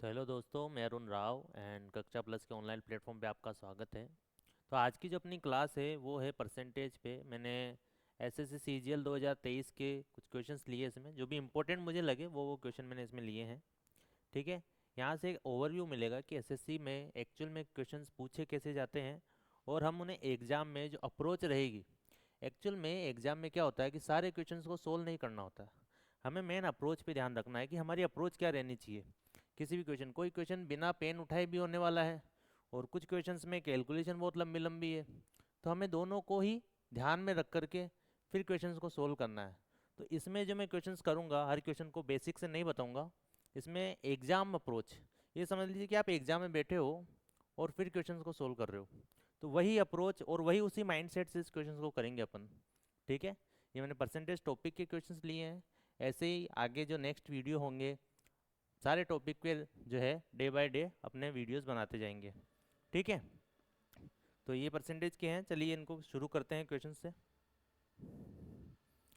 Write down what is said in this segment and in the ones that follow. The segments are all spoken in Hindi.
तो हेलो दोस्तों, मैं अरुण राव एंड कक्षा प्लस के ऑनलाइन प्लेटफॉर्म पे आपका स्वागत है। तो आज की जो अपनी क्लास है वो है परसेंटेज पे। मैंने एसएससी सीजीएल 2023 के कुछ क्वेश्चंस लिए इसमें, जो भी इम्पोर्टेंट मुझे लगे वो क्वेश्चन मैंने इसमें लिए हैं। ठीक है। यहाँ से एक ओवरव्यू मिलेगा कि एसएससी में एक्चुअल में क्वेश्चंस पूछे कैसे जाते हैं, और हम उन्हें एग्ज़ाम में जो अप्रोच रहेगी। एक्चुअल में एग्ज़ाम में क्या होता है कि सारे क्वेश्चंस को सोल्व नहीं करना होता। हमें मेन अप्रोच पे ध्यान रखना है कि हमारी अप्रोच क्या रहनी चाहिए। किसी भी क्वेश्चन, कोई क्वेश्चन बिना पेन उठाए भी होने वाला है, और कुछ क्वेश्चंस में कैलकुलेशन बहुत लंबी लंबी है। तो हमें दोनों को ही ध्यान में रख करके फिर क्वेश्चंस को सोल्व करना है। तो इसमें जो मैं क्वेश्चंस करूँगा, हर क्वेश्चन को बेसिक से नहीं बताऊँगा। इसमें एग्ज़ाम अप्रोच, ये समझ लीजिए कि आप एग्ज़ाम में बैठे हो और फिर क्वेश्चंस को सोल्व कर रहे हो, तो वही अप्रोच और वही उसी माइंडसेट से इस क्वेश्चंस को करेंगे अपन। ठीक है। ये मैंने परसेंटेज टॉपिक के क्वेश्चंस लिए हैं। ऐसे ही आगे जो नेक्स्ट वीडियो होंगे, सारे टॉपिक पे जो है डे बाय डे अपने वीडियोस बनाते जाएंगे। ठीक है। तो ये परसेंटेज के हैं, चलिए इनको शुरू करते हैं क्वेश्चन से।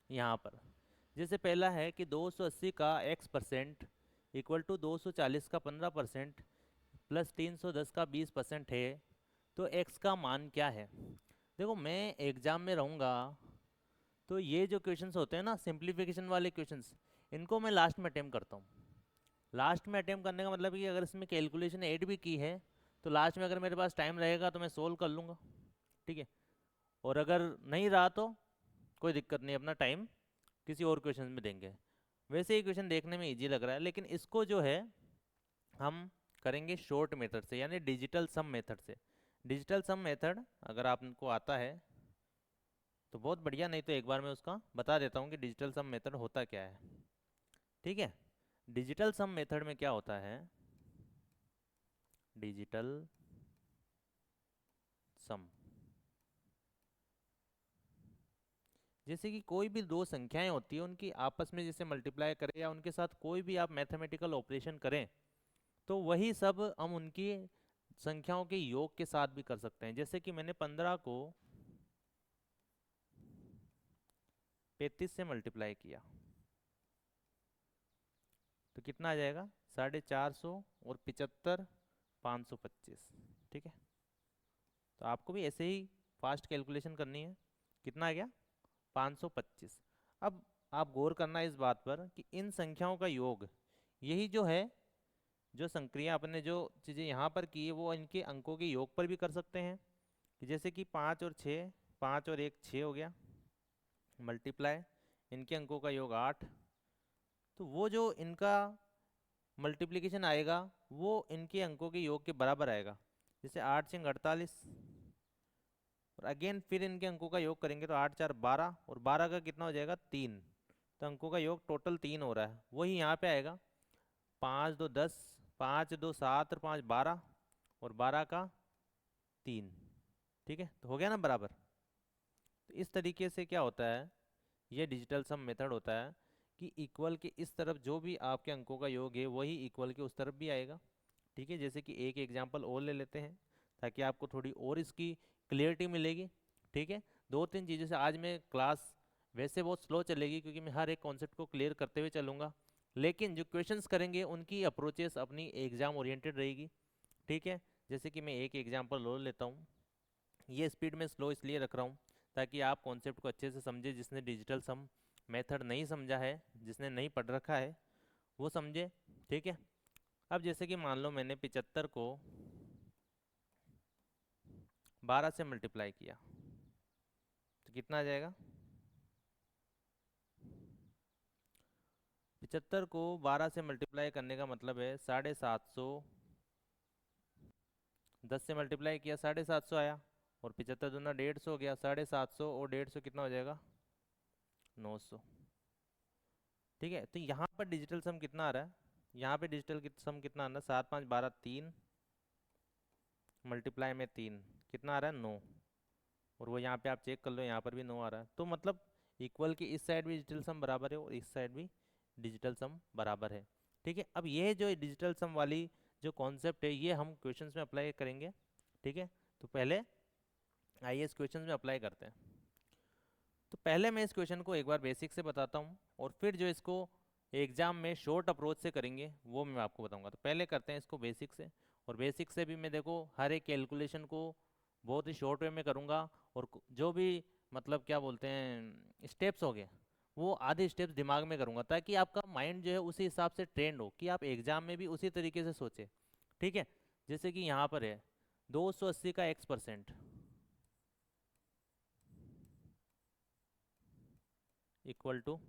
यहाँ पर जैसे पहला है कि 280 का x परसेंट इक्वल टू 240 का 15% प्लस 310 का 20% है, तो x का मान क्या है। देखो, मैं एग्जाम में रहूँगा तो ये जो क्वेश्चंस होते हैं ना, सिंप्लीफिकेशन वाले क्वेश्चंस, इनको मैं लास्ट में अटेम्प्ट करता हूँ। लास्ट में अटेम्प्ट करने का मतलब है कि अगर इसमें कैलकुलेशन ऐड भी की है तो लास्ट में अगर मेरे पास टाइम रहेगा तो मैं सोल्व कर लूँगा। ठीक है। और अगर नहीं रहा तो कोई दिक्कत नहीं, अपना टाइम किसी और क्वेश्चन में देंगे। वैसे ही क्वेश्चन देखने में इजी लग रहा है, लेकिन इसको जो है हम करेंगे शॉर्ट मेथड से, यानी डिजिटल सम मेथड से। डिजिटल सम मेथड अगर आपको आता है तो बहुत बढ़िया, नहीं तो एक बार मैं उसका बता देता हूँ कि डिजिटल सम मेथड होता क्या है। ठीक है। डिजिटल सम मेथड में क्या होता है, डिजिटल सम, जैसे कि कोई भी दो संख्याएं होती है, उनकी आपस में जैसे मल्टीप्लाई करें या उनके साथ कोई भी आप मैथमेटिकल ऑपरेशन करें, तो वही सब हम उनकी संख्याओं के योग के साथ भी कर सकते हैं। जैसे कि मैंने 15 को 35 से मल्टीप्लाई किया तो कितना आ जाएगा, 450 और 75, 525। ठीक है। तो आपको भी ऐसे ही फास्ट कैलकुलेशन करनी है। कितना आ गया, 525। अब आप गौर करना इस बात पर कि इन संख्याओं का योग, यही जो है, जो संक्रिया अपने जो चीज़ें यहाँ पर की है वो इनके अंकों के योग पर भी कर सकते हैं। कि जैसे कि 5 और 6, 5 और 1 6 हो गया, मल्टीप्लाई इनके अंकों का योग 8। तो वो जो इनका मल्टीप्लिकेशन आएगा वो इनके अंकों के योग के बराबर आएगा। जैसे 8 6 48, और अगेन फिर इनके अंकों का योग करेंगे तो 8 4 12, और 12 का कितना हो जाएगा, 3। तो अंकों का योग टोटल 3 हो रहा है, वही यहाँ पे आएगा। 5 2 10, 5 2 7 और 5 12, और 12 का 3। ठीक है, तो हो गया ना बराबर। तो इस तरीके से क्या होता है, ये डिजिटल सम मेथड होता है कि इक्वल के इस तरफ जो भी आपके अंकों का योग है वही इक्वल के उस तरफ भी आएगा। ठीक है। जैसे कि एक एग्जांपल और ले लेते हैं ताकि आपको थोड़ी और इसकी क्लियरिटी मिलेगी। ठीक है। दो तीन चीज़ों से आज मैं क्लास वैसे बहुत स्लो चलेगी, क्योंकि मैं हर एक कॉन्सेप्ट को क्लियर करते हुए चलूँगा, लेकिन जो क्वेश्चंस करेंगे उनकी अप्रोचेस अपनी एग्ज़ाम ओरिएंटेड रहेगी। ठीक है। जैसे कि मैं एक एग्जांपल और लेता हूँ। ये स्पीड में स्लो इसलिए रख रहा हूँ ताकि आप कॉन्सेप्ट को अच्छे से समझे। जिसने डिजिटल सम मेथड नहीं समझा है, जिसने नहीं पढ़ रखा है, वो समझे। ठीक है। अब जैसे कि मान लो मैंने 75 को 12 से मल्टीप्लाई किया तो कितना आ जाएगा, 75 को 12 से मल्टीप्लाई करने का मतलब है 750। 10 से मल्टीप्लाई किया 750 आया, और 75 दूना 150 हो गया। 750 और 150 कितना हो जाएगा, 900। ठीक है। तो यहाँ पर डिजिटल सम कितना आ रहा है, यहाँ पे डिजिटल सम कितना आ रहा है, 7 5 12 3 मल्टीप्लाई में 3 कितना आ रहा है, 9। और वो यहाँ पे आप चेक कर लो, यहाँ पर भी 9 आ रहा है। तो मतलब इक्वल की इस साइड भी डिजिटल सम बराबर है और इस साइड भी डिजिटल सम बराबर है। ठीक है। अब ये जो डिजिटल सम वाली जो कॉन्सेप्ट है ये हम क्वेश्चंस में अप्लाई करेंगे। ठीक है। तो पहले आइए इस क्वेश्चंस में अप्लाई करते हैं। तो पहले मैं इस क्वेश्चन को एक बार बेसिक से बताता हूँ, और फिर जो इसको एग्जाम में शॉर्ट अप्रोच से करेंगे वो मैं आपको बताऊंगा। तो पहले करते हैं इसको बेसिक से, और बेसिक से भी मैं देखो हर एक कैलकुलेशन को बहुत ही शॉर्ट वे में करूंगा, और जो भी मतलब क्या बोलते हैं स्टेप्स हो गए वो आधे स्टेप्स दिमाग में करूंगा, ताकि आपका माइंड जो है उसी हिसाब से ट्रेंड हो कि आप एग्जाम में भी उसी तरीके से सोचें। ठीक है, जैसे कि यहाँ पर है 280 का x% इक्वल टू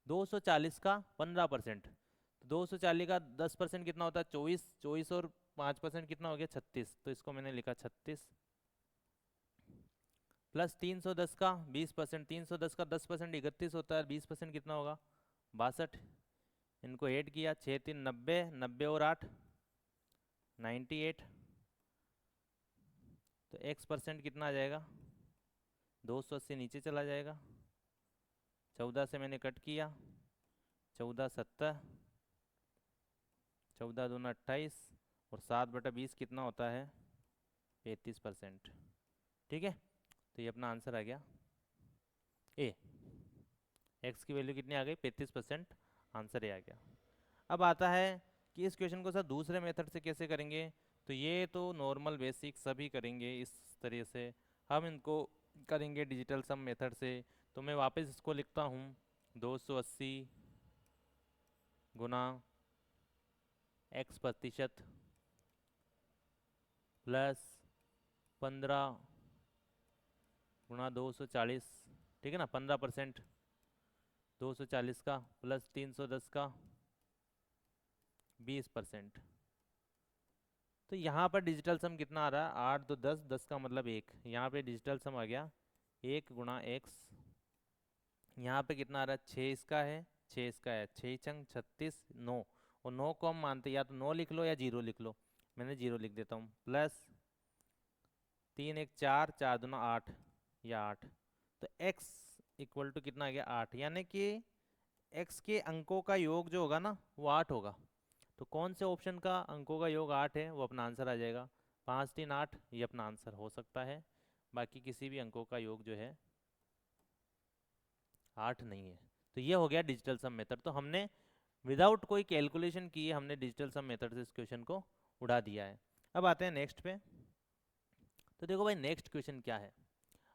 240 का 15%। तो 240 का 10% कितना होता है 24, 24 और 5% कितना हो गया 36, तो इसको मैंने लिखा 36, प्लस 310 का 20%, 310 का 10% 31 होता है, 20% कितना होगा 62। इनको ऐड किया 6 3 90, 90 और 8 98। तो x% कितना आ जाएगा 280 नीचे चला जाएगा, 14 से मैंने कट किया, 14 70, 14 दूना 28, और 7/20 कितना होता है 35%। ठीक है, तो ये अपना आंसर आ गया ए। एक्स की वैल्यू कितनी आ गई 35%, आंसर ए आ गया। अब आता है कि इस क्वेश्चन को सर दूसरे मेथड से कैसे करेंगे। तो ये तो नॉर्मल बेसिक सभी करेंगे इस तरह से, हम इनको करेंगे डिजिटल सम मेथड से। तो मैं वापस इसको लिखता हूँ 280 गुना x% प्लस 15 गुना 240, ठीक है ना, 15% 240 का प्लस 310 का 20%। तो यहाँ पर डिजिटल सम कितना आ रहा है 8 2 10, 10 का मतलब 1, यहाँ पे डिजिटल सम आ गया 1 गुणा x। यहाँ पे कितना आ रहा है 6 इसका है, 6 इसका है, 6 चंग 36 9, और 9 को हम मानते या तो 9 लिख लो या 0 लिख लो, मैंने 0 लिख देता हूँ, प्लस 3 1 4, 4 दूना 8 या 8। तो x इक्वल टू कितना आ गया 8, यानी कि x के अंकों का योग जो होगा ना वो 8 होगा। तो कौन से ऑप्शन का अंकों का योग 8 है वो अपना आंसर आ जाएगा, 5 3 8, ये अपना आंसर हो सकता है। बाकी किसी भी अंकों का योग जो है 8 नहीं है। तो ये हो गया डिजिटल सम मेथड। तो हमने विदाउट कोई कैलकुलेशन किए हमने डिजिटल सम मेथड से इस क्वेश्चन को उड़ा दिया है। अब आते हैं नेक्स्ट पे। तो देखो भाई नेक्स्ट क्वेश्चन क्या है,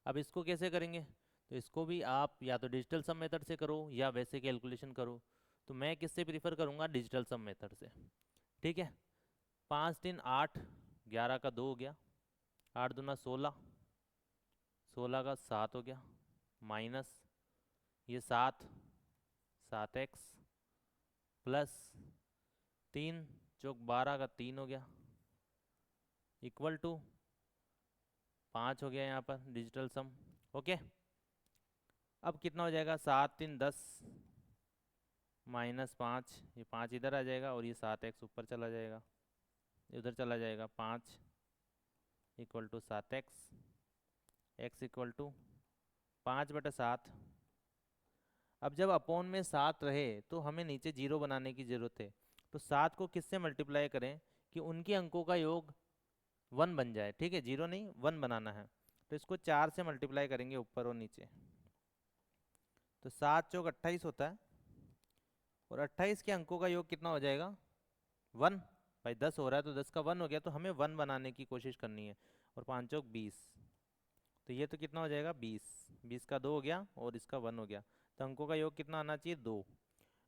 अब इसको कैसे करेंगे। तो इसको भी आप या तो डिजिटल सम मेथड से करो या वैसे कैलकुलेशन करो। तो मैं किससे प्रीफर करूँगा डिजिटल सम मेथड से। ठीक है, 5 3 8, 11 का 2 हो गया, 8 दूना 16, 16 का 7 हो गया, माइनस ये 7, 7x, प्लस 3 चौक 12 का 3 हो गया, इक्वल टू 5 हो गया यहाँ पर डिजिटल सम। ओके, अब कितना हो जाएगा 7 3 10 -5, ये 5 इधर आ जाएगा और ये 7x ऊपर चला जाएगा, उधर चला जाएगा, 5 equal to 7x, x equal to 5/7। अब जब अपोन में 7 रहे तो हमें नीचे 0 बनाने की ज़रूरत है। तो 7 को किससे मल्टीप्लाई करें कि उनके अंकों का योग 1 बन जाए। ठीक है, 0 नहीं 1 बनाना है। तो इसको 4 से मल्टीप्लाई करेंगे ऊपर और नीचे। तो 7 चौक 28 होता है, और 28 के अंकों का योग कितना हो जाएगा 1। भाई 10 हो रहा है तो 10 का 1 हो गया, तो हमें 1 बनाने की कोशिश करनी है। और 5 चौक 20, तो ये तो कितना हो जाएगा 20, 20 का 2 हो गया और इसका 1 हो गया। तो अंकों का योग कितना आना चाहिए 2।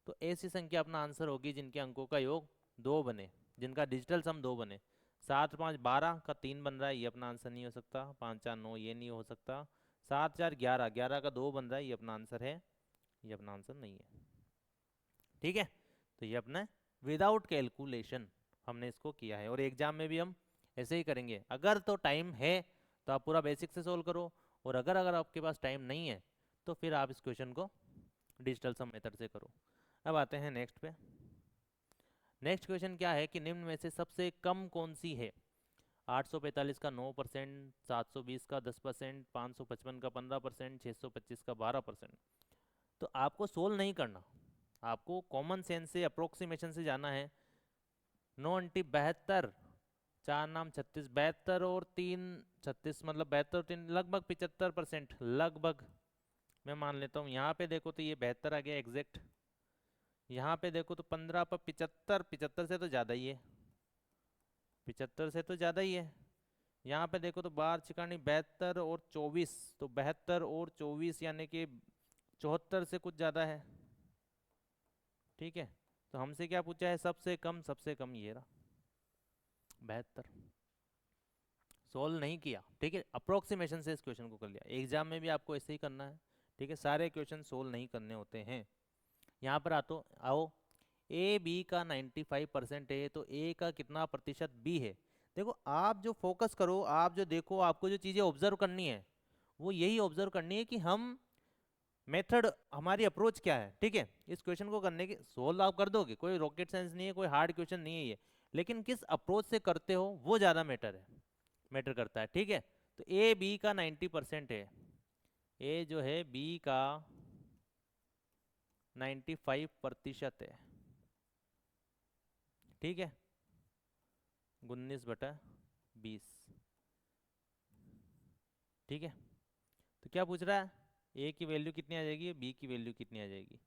तो ऐसी संख्या अपना आंसर होगी जिनके अंकों का योग 2 बने, जिनका डिजिटल सम 2 बने। 7 5 12 का 3 बन रहा है, ये अपना आंसर नहीं हो सकता। 5 4 9, ये नहीं हो सकता। 7 4 11, 11 का 2 बन रहा है, ये अपना आंसर है, ये अपना आंसर नहीं है। ठीक है, तो ये अपना विदाउट कैलकुलेशन हमने इसको किया है, और एग्जाम में भी हम ऐसे ही करेंगे। अगर तो टाइम है तो आप पूरा बेसिक से सोल्व करो, और अगर अगर आपके पास टाइम नहीं है तो फिर आप इस क्वेश्चन को डिजिटल सम मेथड से करो। अब आते हैं नेक्स्ट पे। नेक्स्ट क्वेश्चन क्या है कि निम्न में से सबसे कम कौन सी है। 845 का 9%, 720 का 10%, 555 का 15%, 625 का 12%। तो आपको सोल्व नहीं करना, आपको कॉमन सेंस से अप्रोक्सीमेशन से जाना है। 9 अंटी 72, 4 नाम 36, 72 और 3 36, मतलब 72 और 3 लगभग 75%, लगभग मैं मान लेता हूँ। यहाँ पे देखो तो ये 72 आ गया एग्जैक्ट, यहाँ पे देखो तो 15 पर 75, 75 से तो ज़्यादा ही है, 75 से तो ज़्यादा ही है। यहाँ पे देखो तो 12 छिकानी 72 और 24, तो 72 और 24 यानी कि 74 से कुछ ज़्यादा है। ठीक है, तो हमसे क्या पूछा है, सबसे कम, सबसे कम ये रहा 72। सोल्व नहीं किया, ठीक है, अप्रोक्सीमेशन से इस क्वेश्चन को कर लिया। एग्जाम में भी आपको ऐसे ही करना है, ठीक है, सारे क्वेश्चन सोल्व नहीं करने होते हैं। यहाँ पर आओ, ए बी का 95% है, तो ए का कितना प्रतिशत बी है। देखो आप जो फोकस करो, आप जो देखो, आपको जो चीज़ें ऑब्जर्व करनी है वो यही ऑब्जर्व करनी है कि हम मेथड, हमारी अप्रोच क्या है। ठीक है, इस क्वेश्चन को करने के सोल्व आप कर दोगे, कोई रॉकेट साइंस नहीं है, कोई हार्ड क्वेश्चन नहीं है ये, लेकिन किस अप्रोच से करते हो वो ज़्यादा मैटर करता है। ठीक है, तो ए बी का 90% है, ए जो है बी का 95% है। ठीक है, 19/20। ठीक है, तो क्या पूछ रहा है, ए की वैल्यू कितनी आ जाएगी, बी की वैल्यू कितनी आ जाएगी।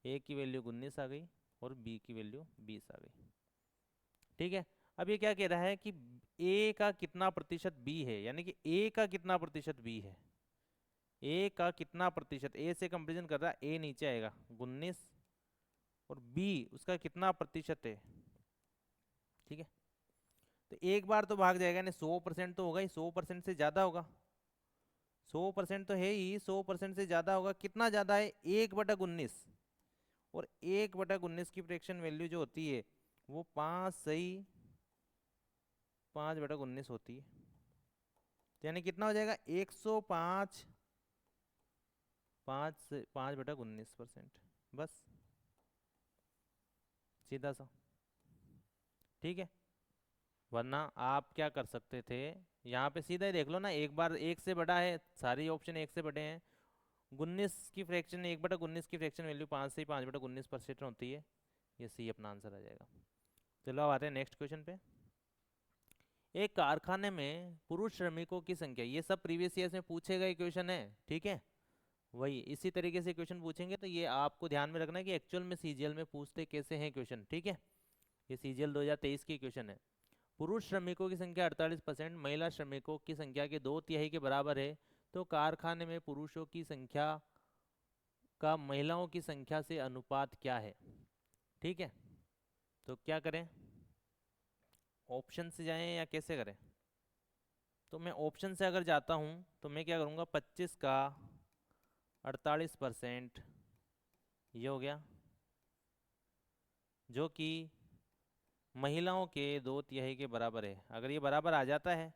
ए की वैल्यू 19 आ गई और बी की वैल्यू 20 आ गई। ठीक है, अब ये क्या कह रहा है कि ए का कितना प्रतिशत बी है, यानी कि ए का कितना प्रतिशत बी है, ए का कितना प्रतिशत, ए से कंपेरिजन कर रहा है, ए नीचे आएगा 19 और बी उसका कितना प्रतिशत है। ठीक है, तो एक बार तो भाग जाएगा नहीं, 100% तो होगा ही, 100% से ज़्यादा होगा, 100% तो है ही, 100% से ज़्यादा होगा। कितना ज़्यादा है, 1/19, और 1/19 की फ्रैक्शन वैल्यू जो होती है वो 5 सही 5/19 होती है, तो यानी कितना हो जाएगा, 105, 5/19%, बस, सीधा सा। ठीक है, वरना आप क्या कर सकते थे, यहाँ पे सीधा ही देख लो ना, एक बार एक से बड़ा है, सारे ऑप्शन एक से बड़े हैं। 19 की फ्रैक्शन, 1/19 की फ्रैक्शन वैल्यू 5 से 5/19% होती है, ये सी अपना आंसर आ जाएगा। चलो अब आते हैं नेक्स्ट क्वेश्चन पे। एक कारखाने में पुरुष श्रमिकों की संख्या, ये सब प्रीवियस ईयर में पूछे गए क्वेश्चन है। ठीक है, वही इसी तरीके से क्वेश्चन पूछेंगे, तो ये आपको ध्यान में रखना है कि एक्चुअल में सीजीएल में पूछते कैसे हैं क्वेश्चन। ठीक है, ये सीजीएल 2023 की क्वेश्चन है। पुरुष श्रमिकों की संख्या 48%, महिला श्रमिकों की संख्या के 2/3 के बराबर है, तो कारखाने में पुरुषों की संख्या का महिलाओं की संख्या से अनुपात क्या है। ठीक है, तो क्या करें, ऑप्शन से जाएं या कैसे करें। तो मैं ऑप्शन से अगर जाता हूं तो मैं क्या करूंगा, 25 का 48% ये हो गया, जो कि महिलाओं के 2/3 के बराबर है। अगर ये बराबर आ जाता है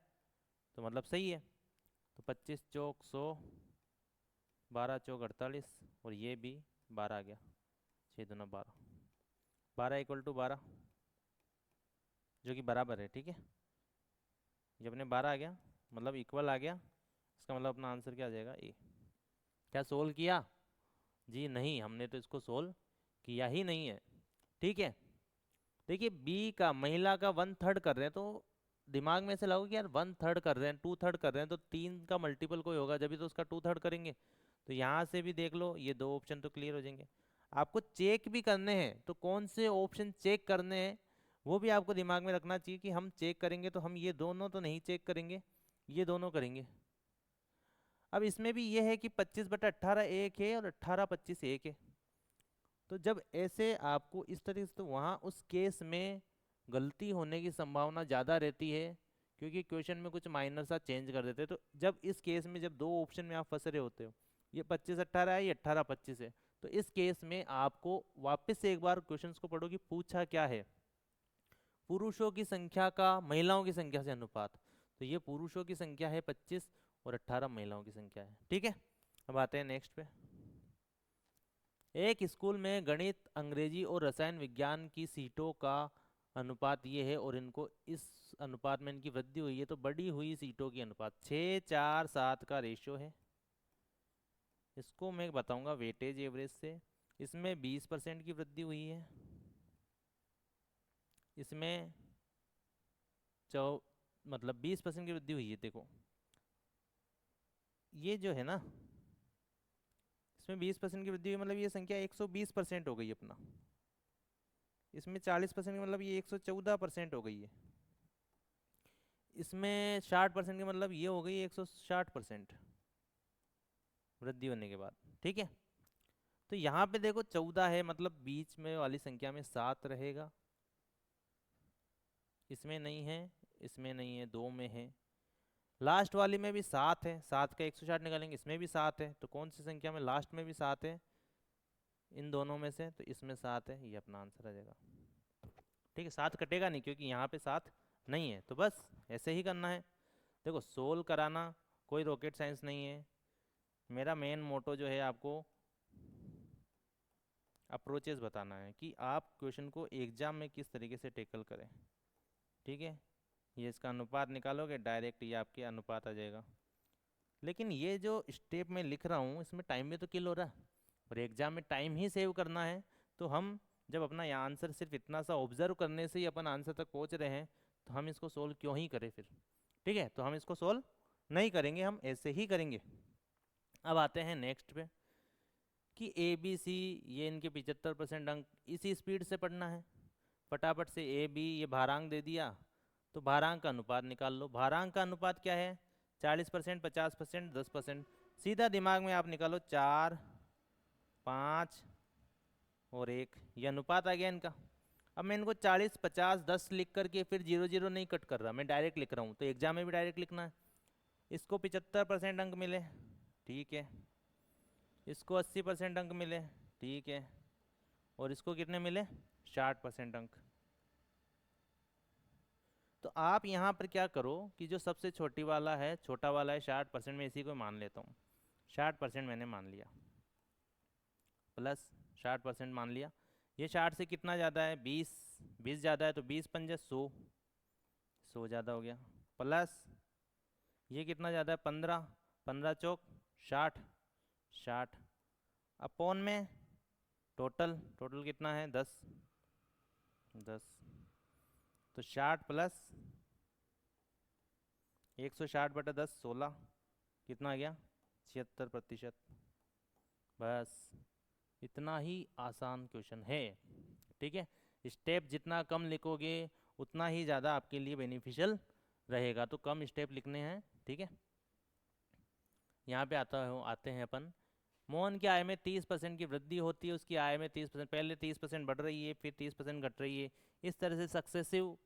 तो मतलब सही है, तो 25 चौक 100, 12 चौक 48, और ये भी 12 आ गया, 6×2 12, 12 = 12, जो कि बराबर है। ठीक है, ये अपने 12 आ गया, मतलब इक्वल आ गया, इसका मतलब अपना आंसर क्या आ जाएगा, ए। क्या सोल्व किया, जी नहीं, हमने तो इसको सोल्व किया ही नहीं है। ठीक है, देखिए बी का, महिला का 1/3 कर रहे हैं, तो दिमाग में से लगाओ कि यार 1/3 कर रहे हैं, 2/3 कर रहे हैं, तो 3 का मल्टीपल कोई होगा जब भी तो उसका 2/3 करेंगे। तो यहाँ से भी देख लो, ये दो ऑप्शन तो क्लियर हो जाएंगे। आपको चेक भी करने हैं, तो कौन से ऑप्शन चेक करने हैं वो भी आपको दिमाग में रखना चाहिए, कि हम चेक करेंगे तो हम ये दोनों तो नहीं चेक करेंगे, ये दोनों करेंगे। अब इसमें भी ये है कि 25/18 एक है और 18/25 एक है, तो जब ऐसे आपको इस तरीके से, तो वहाँ उस केस में गलती होने की संभावना ज़्यादा रहती है, क्योंकि क्वेश्चन में कुछ माइनर सा चेंज कर देते हैं। तो जब इस केस में, जब दो ऑप्शन में आप फंस रहे होते हो, ये 25/18 है, ये 18/25 है, तो इस केस में आपको वापस से एक बार क्वेश्चंस को पढ़ो कि पूछा क्या है, पुरुषों की संख्या का महिलाओं की संख्या से अनुपात। तो ये पुरुषों की संख्या है 25 और 18 महिलाओं की संख्या है। ठीक है, अब आते हैं नेक्स्ट पे। एक स्कूल में गणित, अंग्रेजी और रसायन विज्ञान की सीटों का अनुपात ये है, और इनको इस अनुपात में इनकी वृद्धि हुई है, तो बढ़ी हुई सीटों की अनुपात 6:4:7 का रेशियो है। इसको मैं बताऊंगा वेटेज एवरेज से। इसमें 20% की वृद्धि हुई है, इसमें चौ मतलब 20% की वृद्धि हुई है। देखो ये जो है ना, इसमें 20% की वृद्धि हुई, मतलब ये संख्या 120% हो गई अपना। इसमें 40% का मतलब ये 114% हो गई है। इसमें 60% का मतलब ये हो गई 160% वृद्धि होने के बाद। ठीक है, तो यहाँ पे देखो 14 है, मतलब बीच में वाली संख्या में 7 रहेगा, इसमें नहीं है, इसमें नहीं है, 2 में है, लास्ट वाली में भी 7 है, 7 का 160 निकालेंगे, इसमें भी 7 है, तो कौन सी संख्या में लास्ट में भी 7 है, इन दोनों में से, तो इसमें 7 है, ये अपना आंसर आ जाएगा। ठीक है, 7 कटेगा नहीं क्योंकि यहाँ पे 7 नहीं है, तो बस ऐसे ही करना है। देखो सोल्व कराना कोई रॉकेट साइंस नहीं है, मेरा मेन मोटो जो है आपको अप्रोचेस बताना है कि आप क्वेश्चन को एग्जाम में किस तरीके से टेकल करें। ठीक है, ये इसका अनुपात निकालोगे डायरेक्ट, ये आपके अनुपात आ जाएगा। लेकिन ये जो स्टेप मैं लिख रहा हूँ इसमें टाइम भी तो किल हो रहा है, और एग्जाम में टाइम ही सेव करना है, तो हम जब अपना ये आंसर सिर्फ इतना सा ऑब्जर्व करने से ही अपन आंसर तक पहुँच रहे हैं, तो हम इसको सोल्व क्यों ही करें फिर। ठीक है, तो हम इसको सोल्व नहीं करेंगे, हम ऐसे ही करेंगे। अब आते हैं नेक्स्ट पे कि ए बी सी, ये इनके 75% अंक इसी स्पीड से पढ़ना है। फटाफट से ए बी ये भारांक दे दिया, तो भारांक का अनुपात निकाल लो। भारांक का अनुपात क्या है, 40%, 50%, 10%। सीधा दिमाग में आप निकालो, 4, 5 और 1, ये अनुपात आ गया इनका। अब मैं इनको 40, 50, 10 लिख करके फिर 0 0 नहीं कट कर रहा, मैं डायरेक्ट लिख रहा हूँ, तो एग्जाम में भी डायरेक्ट लिखना है। इसको 75% अंक मिले, ठीक है, इसको 80% अंक मिले, ठीक है, और इसको कितने मिले, 60% अंक। तो आप यहाँ पर क्या करो कि जो सबसे छोटी वाला है, छोटा वाला है 60%, में इसी को मान लेता हूँ, 60% मैंने मान लिया, प्लस 60% मान लिया। ये 60 से कितना ज़्यादा है, 20, 20 ज़्यादा है, तो 20 पंजे 100, 100 ज़्यादा हो गया, प्लस ये कितना ज़्यादा है, 15, 15 चौक 60, 60 अपॉन में टोटल, टोटल कितना है 10, 10, तो 60 प्लस 160/10, 16, कितना आ गया, 76%। बस इतना ही आसान क्वेश्चन है। ठीक है, स्टेप जितना कम लिखोगे उतना ही ज़्यादा आपके लिए बेनिफिशियल रहेगा, तो कम स्टेप लिखने हैं। ठीक है, यहाँ पे आते हैं अपन। मोहन की आय में 30% की वृद्धि होती है, उसकी आय में 30%, पहले 30% बढ़ रही है, फिर 30% घट रही है। इस तरह से सक्सेसिव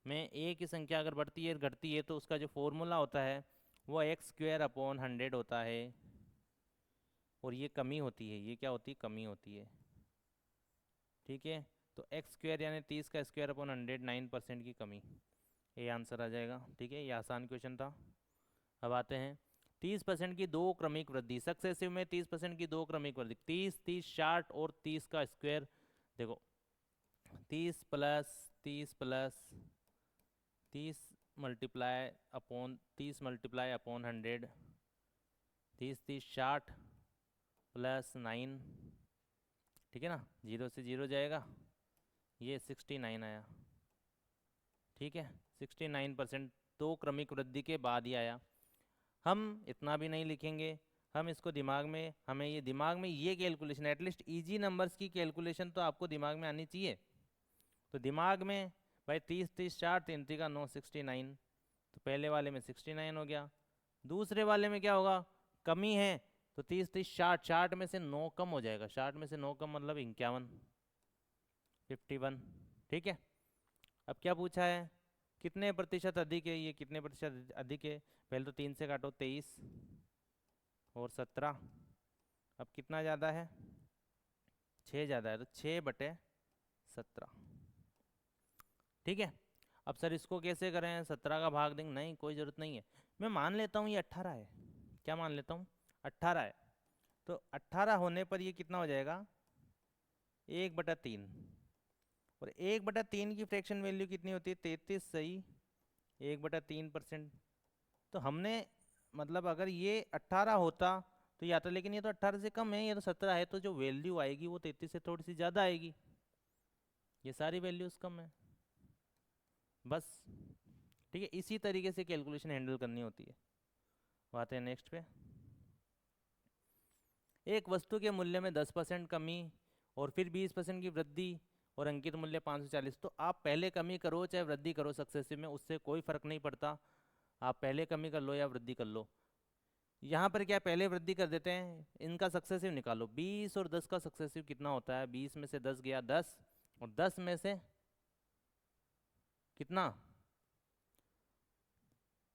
में एक ही संख्या अगर बढ़ती है घटती है, तो उसका जो फॉर्मूला होता है वो x² / 100 होता है, और ये कमी होती है, ये क्या होती है, कमी होती है। ठीक है, तो x² यानी 30 का स्क्वायर अपॉन 100, 9% की कमी, ये आंसर आ जाएगा। ठीक है, ये आसान क्वेश्चन था। अब आते हैं 30% की दो क्रमिक वृद्धि, सक्सेसिव में 30% की दो क्रमिक वृद्धि, 30, 30, 60 और 30 का स्क्वायर। देखो 30 plus 30 plus 30 multiply upon 30 multiply upon 100, 30, 30, 60 plus 9, ठीक है ना, 0 से 0 जाएगा, ये 69 आया। ठीक है, 69% दो क्रमिक वृद्धि के बाद ही आया। हम इतना भी नहीं लिखेंगे, हम इसको दिमाग में, हमें ये दिमाग में ये कैलकुलेशन, एटलीस्ट इजी नंबर्स की कैलकुलेशन तो आपको दिमाग में आनी चाहिए। तो दिमाग में भाई 30, 30, 4, 3, 3 का 9, 69, तो पहले वाले में 69 हो गया। दूसरे वाले में क्या होगा, कमी है, तो 30, 30, 60, 60 में से 9 कम हो जाएगा, 60 में से 9 कम मतलब 51, 51। ठीक है, अब क्या पूछा है, कितने प्रतिशत अधिक है, ये कितने प्रतिशत अधिक है, पहले तो 3 से काटो, 23 और 17, अब कितना ज़्यादा है, 6 ज़्यादा है, तो 6/17। ठीक है, अब सर इसको कैसे करें, 17 का भाग देंगे, नहीं कोई ज़रूरत नहीं है, मैं मान लेता हूँ ये 18 है। क्या मान लेता हूँ, 18 है, तो 18 होने पर ये कितना हो जाएगा, 1/3, और 1/3 की फ्रैक्शन वैल्यू कितनी होती है, 33, सही, 1/3%। तो हमने मतलब अगर ये 18 होता तो या तो, लेकिन ये तो 18 से कम है, ये तो 17 है, तो जो वैल्यू आएगी वो 33 से थोड़ी सी ज़्यादा आएगी, ये सारी वैल्यूज़ कम है, बस। ठीक है, इसी तरीके से कैलकुलेशन हैंडल करनी होती है। आते हैं नेक्स्ट पे, एक वस्तु के मूल्य में 10% कमी और फिर 20% की वृद्धि और अंकित मूल्य 540, तो आप पहले कमी करो चाहे वृद्धि करो सक्सेसिव में, उससे कोई फर्क नहीं पड़ता। आप पहले कमी कर लो या वृद्धि कर लो। यहाँ पर क्या पहले वृद्धि कर देते हैं, इनका सक्सेसिव निकालो। 20 और 10 का सक्सेसिव कितना होता है, 20 में से 10 गया 10, और 10 में से कितना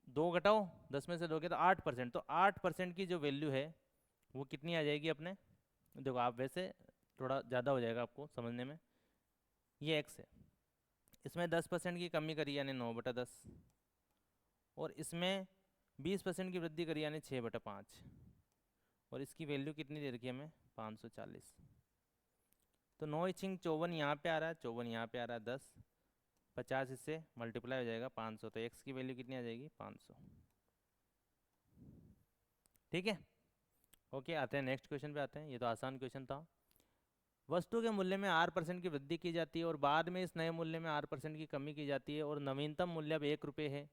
2 घटाओ, 10 में से 2 गया तो 8%। तो 8% की जो वैल्यू है वो कितनी आ जाएगी अपने, देखो आप वैसे थोड़ा ज़्यादा हो जाएगा आपको समझने में, ये x है, इसमें 10% की कमी करी यानी 9/10, और इसमें 20% की वृद्धि करी यानी 6/5, और इसकी वैल्यू कितनी दे रखी है हमें 540। तो 9 इंचिंग 54 यहाँ पे आ रहा है, 54 यहाँ पे आ रहा है, 10 50 इससे मल्टीप्लाई हो जाएगा 500, तो x की वैल्यू कितनी आ जाएगी 500। ठीक है, ओके आते हैं नेक्स्ट क्वेश्चन पे आते हैं, ये तो आसान क्वेश्चन था। वस्तु के मूल्य में R% की वृद्धि की जाती है और बाद में इस नए मूल्य में R% की कमी की जाती है, और नवीनतम मूल्य अब 1 रुपये है,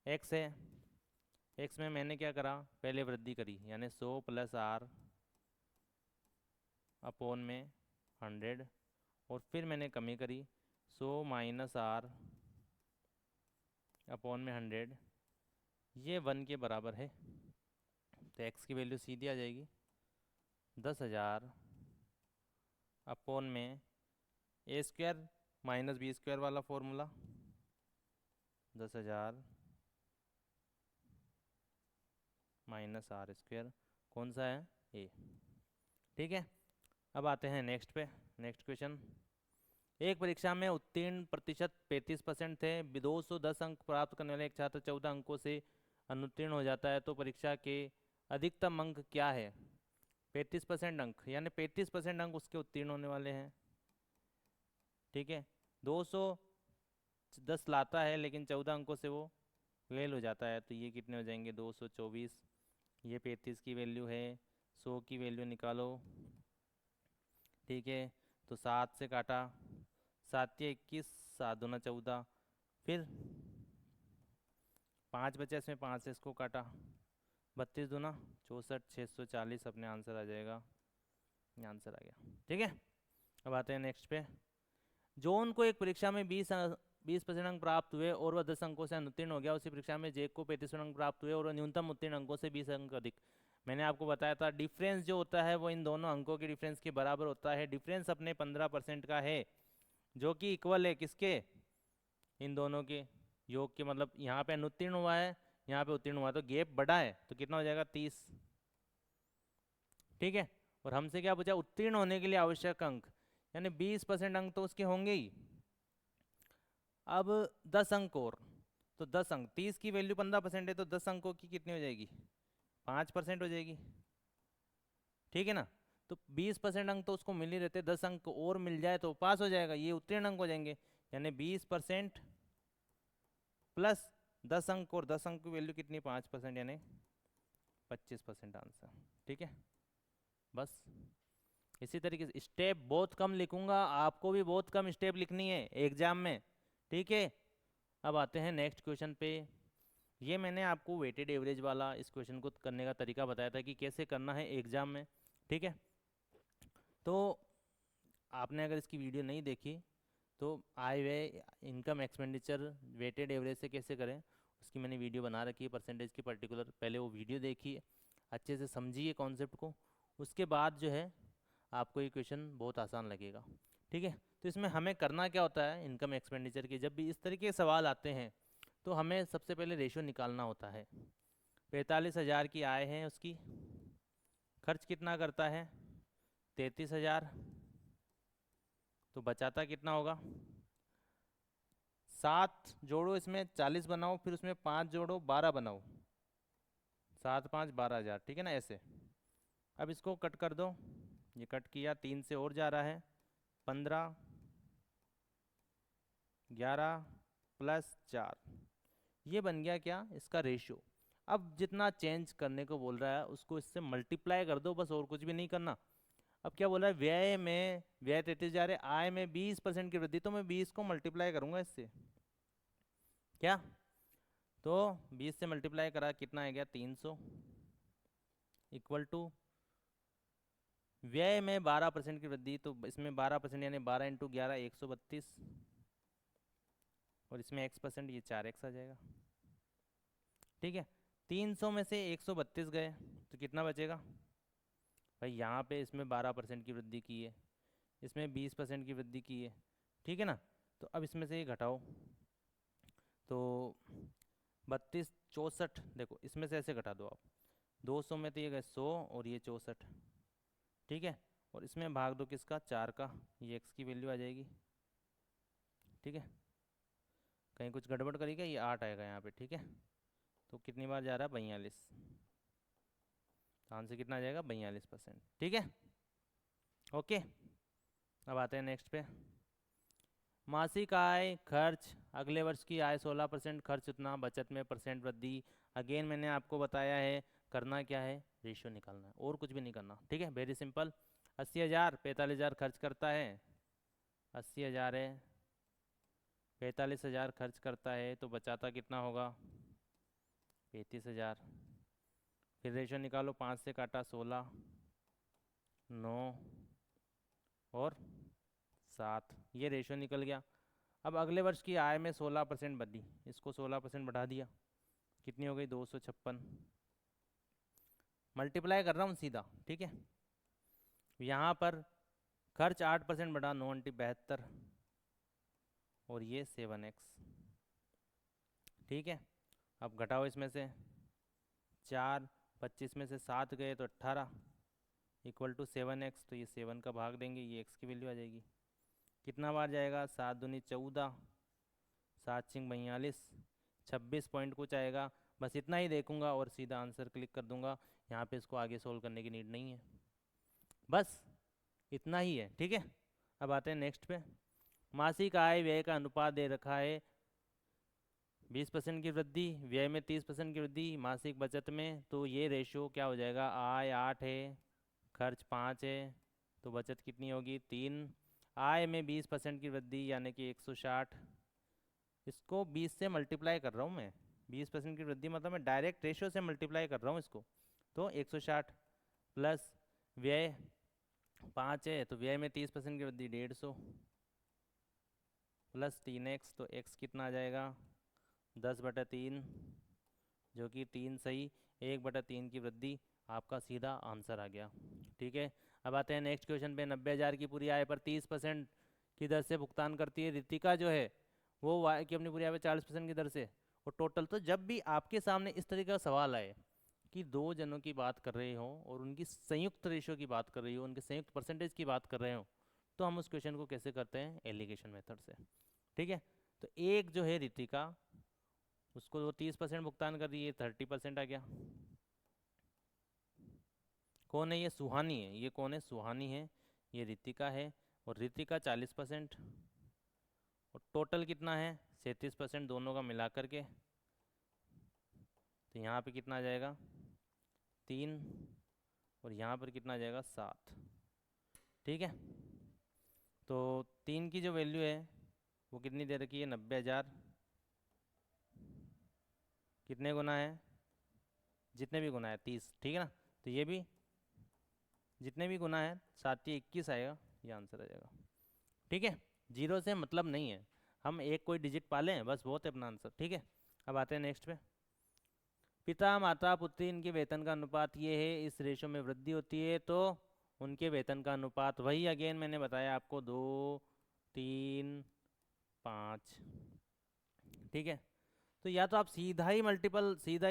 x है। x में मैंने क्या करा, पहले वृद्धि करी यानी 100 + R अपॉन में 100, और फिर मैंने कमी करी 100 - R अपॉन में 100, ये 1 के बराबर है। तो x की वैल्यू सीधी आ जाएगी 10,000 अपॉन में a² - b² वाला फॉर्मूला, 10,000 - R², कौन सा है a। ठीक है, अब आते हैं नेक्स्ट पे, नेक्स्ट क्वेश्चन। एक परीक्षा में उत्तीर्ण प्रतिशत 35% थे, 210 अंक प्राप्त करने वाले एक छात्र 14 अंकों से अनुत्तीर्ण हो जाता है, तो परीक्षा के अधिकतम अंक क्या है। 35% अंक यानी 35% अंक उसके उत्तीर्ण होने वाले हैं। ठीक है, 210 लाता है लेकिन 14 अंकों से वो फेल हो जाता है, तो ये कितने हो जाएंगे 224, ये 35 की वैल्यू है, 100 की वैल्यू निकालो। ठीक है, तो 7 से काटा, 7 × 21, 7 दूना 14, फिर 5 बचा, इसमें 5 से इसको काटा, 32 दूना 64, 640 अपने आंसर आ जाएगा, ये आंसर आ गया। ठीक है, अब आते हैं नेक्स्ट पे। जॉन को एक परीक्षा में 20% अंक प्राप्त हुए और वह 10 अंकों से अनुत्तीर्ण हो गया, उसी परीक्षा में जैक को 35 अंक प्राप्त हुए और वह न्यूनतम उत्तीर्ण अंकों से 20 अंक अधिक। मैंने आपको बताया था डिफरेंस जो होता है वो इन दोनों अंकों के डिफरेंस के बराबर होता है। डिफरेंस अपने 15% का है, जो कि इक्वल है किसके, इन दोनों के योग के, मतलब यहाँ पे अनुत्तीर्ण हुआ है, यहाँ पे उत्तीर्ण हुआ है, तो गैप बड़ा है, तो कितना हो जाएगा 30। ठीक है, और हमसे क्या पूछा, उत्तीर्ण होने के लिए आवश्यक अंक, यानी 20% अंक तो उसके होंगे ही। अब 10 अंक और, तो 10 अंक, 30 की वैल्यू 15% है, तो 10 अंकों की कितनी हो जाएगी 5% हो जाएगी। ठीक है ना, तो 20% अंक तो उसको मिल ही रहते, 10 अंक और मिल जाए तो पास हो जाएगा, ये उत्तीर्ण अंक हो जाएंगे। यानी 20% प्लस 10 अंक, और 10 अंक की वैल्यू कितनी 5%, यानी 25% आंसर। ठीक है, बस इसी तरीके से स्टेप बहुत कम लिखूंगा, आपको भी बहुत कम स्टेप लिखनी है एग्जाम में। ठीक है, अब आते हैं नेक्स्ट क्वेश्चन पे। ये मैंने आपको वेटेड एवरेज वाला इस क्वेश्चन को करने का तरीका बताया था कि कैसे करना है एग्जाम में। ठीक है, तो आपने अगर इसकी वीडियो नहीं देखी तो आए हुए इनकम एक्सपेंडिचर वेटेड एवरेज से कैसे करें उसकी मैंने वीडियो बना रखी है, परसेंटेज की पर्टिकुलर। पहले वो वीडियो देखिए, अच्छे से समझिए कॉन्सेप्ट को, उसके बाद जो है आपको ये क्वेश्चन बहुत आसान लगेगा। ठीक है, तो इसमें हमें करना क्या होता है, इनकम एक्सपेंडिचर के जब भी इस तरीके के सवाल आते हैं तो हमें सबसे पहले रेशो निकालना होता है। 45,000 की आय है उसकी, खर्च कितना करता है 33,000, तो बचाता कितना होगा 7 जोड़ो, इसमें 40 बनाओ, फिर उसमें 5 जोड़ो 12 बनाओ, 7 5 12,000। ठीक है ना, ऐसे। अब इसको कट कर दो, ये कट किया, 3 से और जा रहा है, 15 11 + 4, ये बन गया क्या इसका रेशियो। अब जितना चेंज करने को बोल रहा है उसको इससे मल्टीप्लाई कर दो, बस और कुछ भी नहीं करना। अब क्या बोल रहा है, व्यय में, व्यय 33,000 है, आय में 20% की वृद्धि, तो मैं 20 को मल्टीप्लाई करूंगा इससे, क्या, तो 20 से मल्टीप्लाई करा कितना आ गया 300 इक्वल टू व्यय में 12% की वृद्धि, तो इसमें 12% यानी 12 इंटू 11 132, और इसमें x%, ये 4x आ जाएगा। ठीक है, 300 में से 132 गए तो कितना बचेगा भाई? यहाँ पे इसमें 12% की वृद्धि की है, इसमें 20% की वृद्धि की है, ठीक है ना। तो अब इसमें से ये घटाओ, तो 32 64, देखो इसमें से ऐसे घटा दो आप, 200 में तो ये गए 100 और ये 64, ठीक है। और इसमें भाग दो किसका, 4 का, ये x की वैल्यू आ जाएगी, ठीक है। कहीं कुछ गड़बड़ करेगा, ये 8 आएगा यहाँ पे, ठीक है। तो कितनी बार जा रहा है, 42, आंसर कितना आ जाएगा, 42%, ठीक है। ओके, अब आते हैं नेक्स्ट पे। मासिक आय खर्च, अगले वर्ष की आय 16%, खर्च उतना, बचत में परसेंट वृद्धि। अगेन मैंने आपको बताया है करना क्या है, रेशियो निकालना है, और कुछ भी नहीं करना, ठीक है, वेरी सिंपल। 80,000 45,000 खर्च करता है, 80,000 है, 45,000 खर्च करता है, तो बचाता कितना होगा, 35,000। फिर रेशियो निकालो, 5 से काटा 16, 9 और 7, ये रेशियो निकल गया। अब अगले वर्ष की आय में 16% बढ़ी, इसको 16% बढ़ा दिया, कितनी हो गई, 256। मल्टीप्लाई कर रहा हूँ सीधा, ठीक है। यहाँ पर खर्च 8% बढ़ा, 9 × 72, और ये 7x, ठीक है। अब घटाओ इसमें से 4, 25 में से 7 गए तो 18 इक्वल टू 7x, तो ये 7 का भाग देंगे, ये x की वैल्यू आ जाएगी। कितना बार जाएगा, 7 दूनी 14, 7 छिंग 42, 26 पॉइंट कुछ आएगा। बस इतना ही देखूंगा और सीधा आंसर क्लिक कर दूंगा, यहाँ पे इसको आगे सोल्व करने की नीड नहीं है, बस इतना ही है, ठीक है। अब आते हैं नेक्स्ट पे। मासिक आय व्यय का अनुपात दे रखा है, 20% की वृद्धि, व्यय में 30% की वृद्धि, मासिक बचत में, तो ये रेशियो क्या हो जाएगा, आय 8 है, खर्च 5 है, तो बचत कितनी होगी, 3। आय में 20% की वृद्धि यानी कि 160, इसको 20 से मल्टीप्लाई कर रहा हूँ मैं, 20% की वृद्धि मतलब मैं डायरेक्ट रेशियो से मल्टीप्लाई कर रहा हूँ इसको, तो 160 प्लस व्यय 5 है, तो व्यय में 30% की वृद्धि 150 प्लस 3x, तो x कितना आ जाएगा, 10/3, जो कि 3 सही, 1/3 की वृद्धि, आपका सीधा आंसर आ गया, ठीक है। अब आते हैं नेक्स्ट क्वेश्चन पे। 90,000 की पूरी आय पर 30% की दर से भुगतान करती है रितिका, जो है वो वाई की अपनी पूरी आय पर 40% की दर से, और टोटल। तो जब भी आपके सामने इस तरीके का सवाल आए कि दो जनों की बात कर रहे हो और उनकी संयुक्त रेशियो की बात कर रही हो, उनके संयुक्त परसेंटेज की बात कर रहे हो, तो हम उस क्वेश्चन को कैसे करते हैं, एलिगेशन मेथड से, ठीक है। तो एक जो है रितिका, उसको वो 30% भुगतान कर रही है, 30% आ गया। कौन है ये, सुहानी है, ये कौन है, सुहानी है, ये रितिका है, और रितिका 40%, और टोटल कितना है, 37% दोनों का मिला करके, तो यहाँ पे कितना आ जाएगा, 3, और यहाँ पर कितना आ जाएगा, 7, ठीक है। तो 3 की जो वैल्यू है वो कितनी दे रखी है, 90,000, कितने गुना है, जितने भी गुना है 30, ठीक है ना। तो ये भी जितने भी गुना है, 7 या 21 आएगा, ये आंसर आ जाएगा, ठीक है। जीरो से मतलब नहीं है, हम एक कोई डिजिट पालें बस बहुत है अपना आंसर, ठीक है। अब आते हैं नेक्स्ट पे। पिता माता पुत्री इनके वेतन का अनुपात ये है, इस रेशो में वृद्धि होती है तो उनके वेतन का अनुपात, वही अगेन मैंने बताया आपको, 2 3 5, ठीक है। तो या तो आप सीधा ही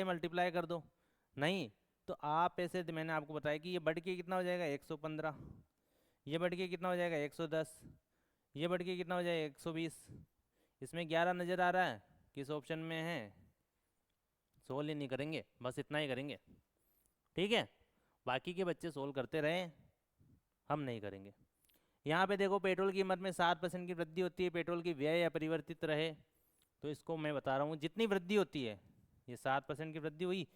मल्टीप्लाई कर दो, नहीं तो आप ऐसे, मैंने आपको बताया कि ये बढ़ के कितना हो जाएगा, 115, ये बढ़ के कितना हो जाएगा, 110, ये बढ़ के कितना हो जाएगा, 120, इसमें 11 नज़र आ रहा है, किस ऑप्शन में है, सोल्व ही नहीं करेंगे, बस इतना ही करेंगे, ठीक है। बाकी के बच्चे सोल्व करते रहे, हम नहीं करेंगे। यहाँ पे देखो, पेट्रोल की कीमत में 7% की वृद्धि होती है, पेट्रोल की व्यय अपरिवर्तित रहे, तो इसको मैं बता रहा हूँ, जितनी वृद्धि होती है, ये 7% की वृद्धि हुई,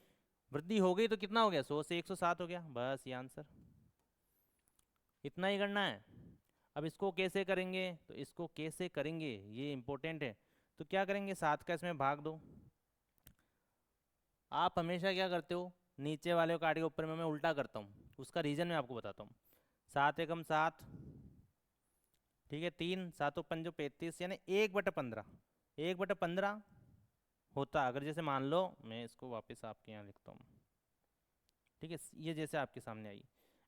वृद्धि हो गई तो कितना हो गया, 100 से 107 हो गया, बस ये आंसर, इतना ही करना है। अब इसको कैसे करेंगे, तो इसको कैसे करेंगे ये इंपॉर्टेंट है। तो क्या करेंगे, 7 का इसमें भाग दो। आप हमेशा क्या करते हो, नीचे वाले को काट के ऊपर में मैं उल्टा करता हूँ, उसका रीज़न मैं आपको बताता हूँ। 7 एकम 7, ठीक है, 3 7 पंजो 35, यानी 1/15, 1/15 होता। अगर जैसे मान लो, मैं इसको वापस आपके यहाँ लिखता हूँ, ठीक है, ये जैसे आपके सामने आई,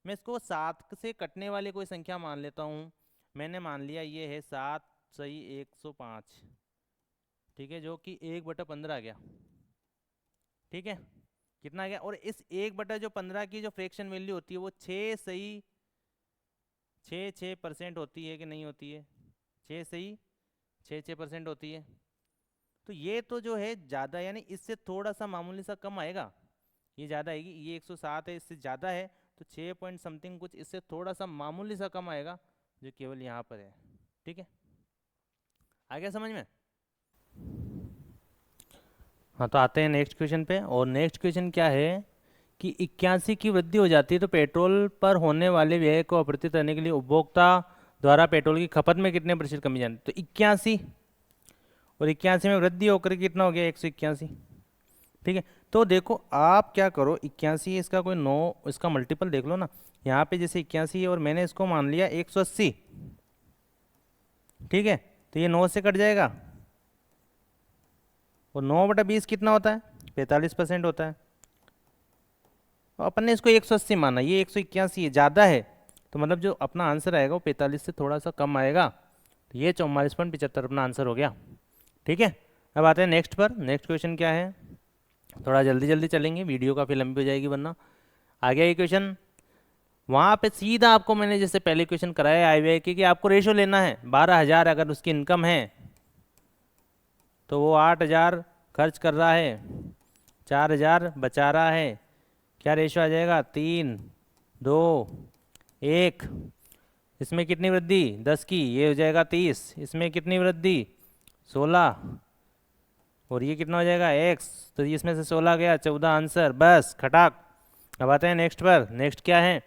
मैं इसको 7 से कटने वाली कोई संख्या मान लेता हूँ। मैंने मान लिया ये है 7 सही 105, ठीक है, जो कि 1/15 आ गया, ठीक है, कितना आ गया। और इस 1/15 की जो फ्रैक्शन वैल्यू होती है वो 6 सही 6% होती है कि नहीं होती है, 6 सही 6% होती है। तो ये तो जो है ज़्यादा, यानी इससे थोड़ा सा मामूली सा कम आएगा, ये ज़्यादा आएगी, ये 107 है, इससे ज़्यादा है, तो 6 पॉइंट समथिंग कुछ इससे थोड़ा सा मामूली सा कम आएगा, जो केवल यहाँ पर है, ठीक है, आ गया समझ में। हाँ, तो आते हैं नेक्स्ट क्वेश्चन पे। और नेक्स्ट क्वेश्चन क्या है कि 81 की वृद्धि हो जाती है तो पेट्रोल पर होने वाले व्यय को आपूर्ति करने के लिए उपभोक्ता द्वारा पेट्रोल की खपत में कितने प्रतिशत कमी जानी। तो 81 और 81 में वृद्धि होकर कितना हो गया, 181, ठीक है। तो देखो आप क्या करो, 81 इसका कोई 9 इसका मल्टीपल देख लो ना, यहाँ पे जैसे 81 है और मैंने इसको मान लिया 180, ठीक है, तो ये 9 से कट जाएगा, और 9/20 कितना होता है, 45% होता है। और अपन ने इसको 180 माना, ये 181 है, ज़्यादा है, तो मतलब जो अपना आंसर आएगा वो 45 से थोड़ा सा कम आएगा, तो ये 44.75 अपना आंसर हो गया, ठीक है। अब आते हैं नेक्स्ट पर। नेक्स्ट क्वेश्चन क्या है, थोड़ा जल्दी जल्दी चलेंगे, वीडियो काफ़ी लंबी हो जाएगी वरना। आ गया ये क्वेश्चन, वहाँ पे सीधा आपको मैंने जैसे पहले क्वेश्चन कराया IVI की कि आपको रेशो लेना है, 12,000 अगर उसकी इनकम है तो वो 8,000 खर्च कर रहा है, 4,000 बचा रहा है, क्या रेशो आ जाएगा, 3 2 1। इसमें कितनी वृद्धि, 10 की, ये हो जाएगा 30, इसमें कितनी वृद्धि 16, और ये कितना हो जाएगा x, तो इसमें से 16 गया, 14 आंसर, बस खटाक। अब आते हैं नेक्स्ट पर। नेक्स्ट क्या है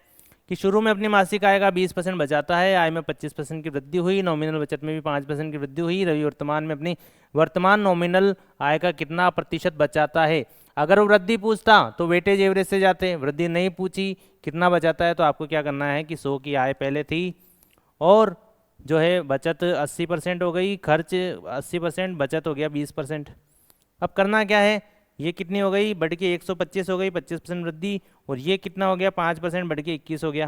कि शुरू में अपनी मासिक आय का 20% बचाता है, आय में 25% की वृद्धि हुई, नॉमिनल बचत में भी 5% की वृद्धि हुई, रवि वर्तमान में अपनी वर्तमान नॉमिनल आय का कितना प्रतिशत बचाता है। अगर वो वृद्धि पूछता तो वेटेज एवरेज से जाते, वृद्धि नहीं पूछी कितना बचाता है, तो आपको क्या करना है कि 100 की आय पहले थी और जो है बचत 80% हो गई, खर्च 80%, बचत हो गया 20%। अब करना क्या है, ये कितनी हो गई, बढ़ के 125 हो गई, 25% वृद्धि, और ये कितना हो गया 5% बढ़ के 21 हो गया।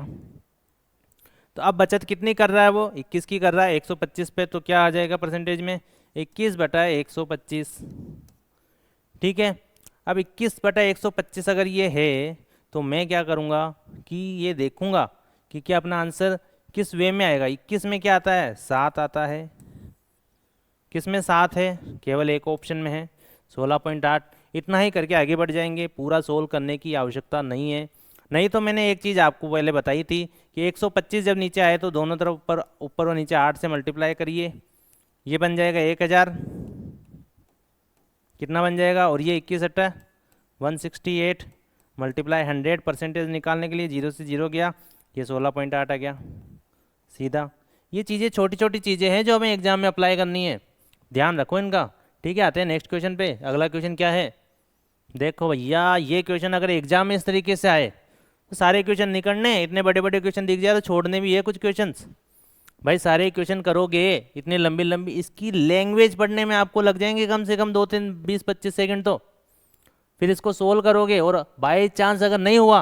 तो अब बचत कितनी कर रहा है वो, 21 की कर रहा है 125 पे, तो क्या आ जाएगा परसेंटेज में 21/125, ठीक है। अब 21/125 अगर ये है तो मैं क्या करूँगा कि ये देखूँगा कि क्या अपना आंसर किस वे में आएगा। 21 में क्या आता है, 7 आता है, किस में 7 है, केवल एक ऑप्शन में है 16.8। इतना ही करके आगे बढ़ जाएंगे, पूरा सोल्व करने की आवश्यकता नहीं है। नहीं तो मैंने एक चीज़ आपको पहले बताई थी कि 125 जब नीचे आए तो दोनों तरफ ऊपर और नीचे 8 से मल्टीप्लाई करिए, ये बन जाएगा 1000, कितना बन जाएगा, और ये 21/168 मल्टीप्लाई 100 परसेंटेज निकालने के लिए 0 से 0 गया, ये 16.8 आ गया सीधा। ये चीज़ें छोटी छोटी चीज़ें हैं जो हमें एग्जाम में अप्लाई करनी है, ध्यान रखो इनका, ठीक है। आते हैं नेक्स्ट क्वेश्चन पे। अगला क्वेश्चन क्या है, देखो भैया ये क्वेश्चन अगर एग्जाम में इस तरीके से आए तो सारे क्वेश्चन निकलने, इतने बड़े बड़े क्वेश्चन दिख जाए तो छोड़ने भी है कुछ क्वेश्चंस। भाई सारे क्वेश्चन करोगे इतने लंबी लंबी, इसकी लैंग्वेज पढ़ने में आपको लग जाएंगे कम से कम 2-3 20-25 सेकंड, तो फिर इसको सोल्व करोगे और बाई चांस अगर नहीं हुआ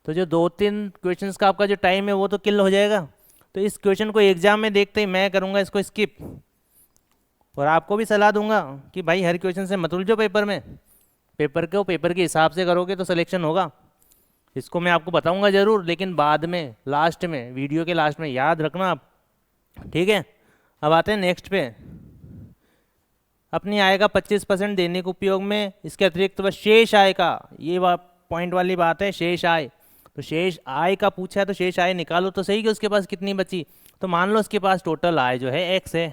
तो जो 2-3 क्वेश्चंस का आपका जो टाइम है वो तो किल हो जाएगा। तो इस क्वेश्चन को एग्जाम में देखते ही मैं करूँगा इसको स्किप, और आपको भी सलाह दूंगा कि भाई हर क्वेश्चन से मत उलझो पेपर में, पेपर को पेपर के हिसाब से करोगे तो सिलेक्शन होगा। इसको मैं आपको बताऊंगा ज़रूर, लेकिन बाद में लास्ट में, वीडियो के लास्ट में, याद रखना आप, ठीक है। अब आते हैं नेक्स्ट पे। अपनी आय का 25% देने के उपयोग में इसके अतिरिक्त वह शेष आय का, ये पॉइंट वाली बात है, शेष आय, तो शेष आय का पूछा है तो शेष आय निकालो तो सही कि उसके पास कितनी बची। तो मान लो उसके पास टोटल आय जो है x है,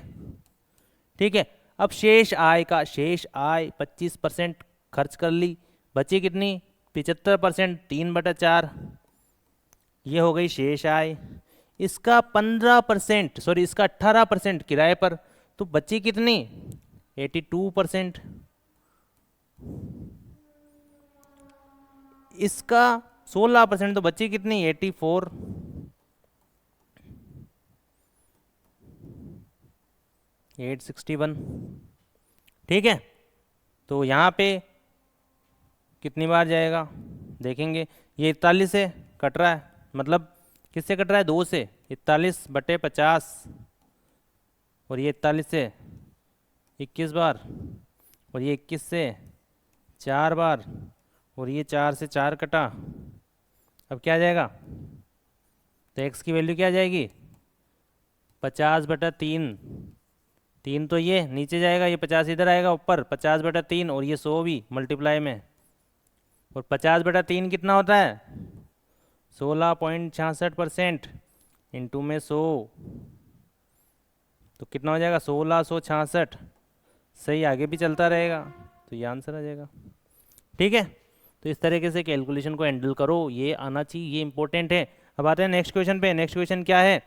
ठीक है। अब शेष आय का, शेष आय 25% खर्च कर ली, बची कितनी 75%, 3/4, ये हो गई शेष आय। इसका 15%, सॉरी इसका 18% किराए पर, तो बची कितनी 82%। इसका 16%, तो बची कितनी 84। 861। ठीक है, तो यहाँ पे कितनी बार जाएगा देखेंगे। ये 41 से कट रहा है, मतलब किससे कट रहा है, 2 से। 41/50 और ये 41 से 21 बार, और ये 21 से 4 बार, और ये 4 से 4 कटा। अब क्या आ जाएगा, तो x की वैल्यू क्या आ जाएगी, 50/3। 3 तो ये नीचे जाएगा, ये 50 इधर आएगा ऊपर, 50/3, और ये 100 भी मल्टीप्लाई में। और 50/3 कितना होता है, 16.66% इंटू में 100, तो कितना हो जाएगा, 1666। सही, आगे भी चलता रहेगा, तो ये आंसर आ जाएगा। ठीक है, तो इस तरीके से कैलकुलेशन को हैंडल करो, ये आना चाहिए, ये इंपॉर्टेंट है। अब आते हैं नेक्स्ट क्वेश्चन पे। नेक्स्ट क्वेश्चन क्या है,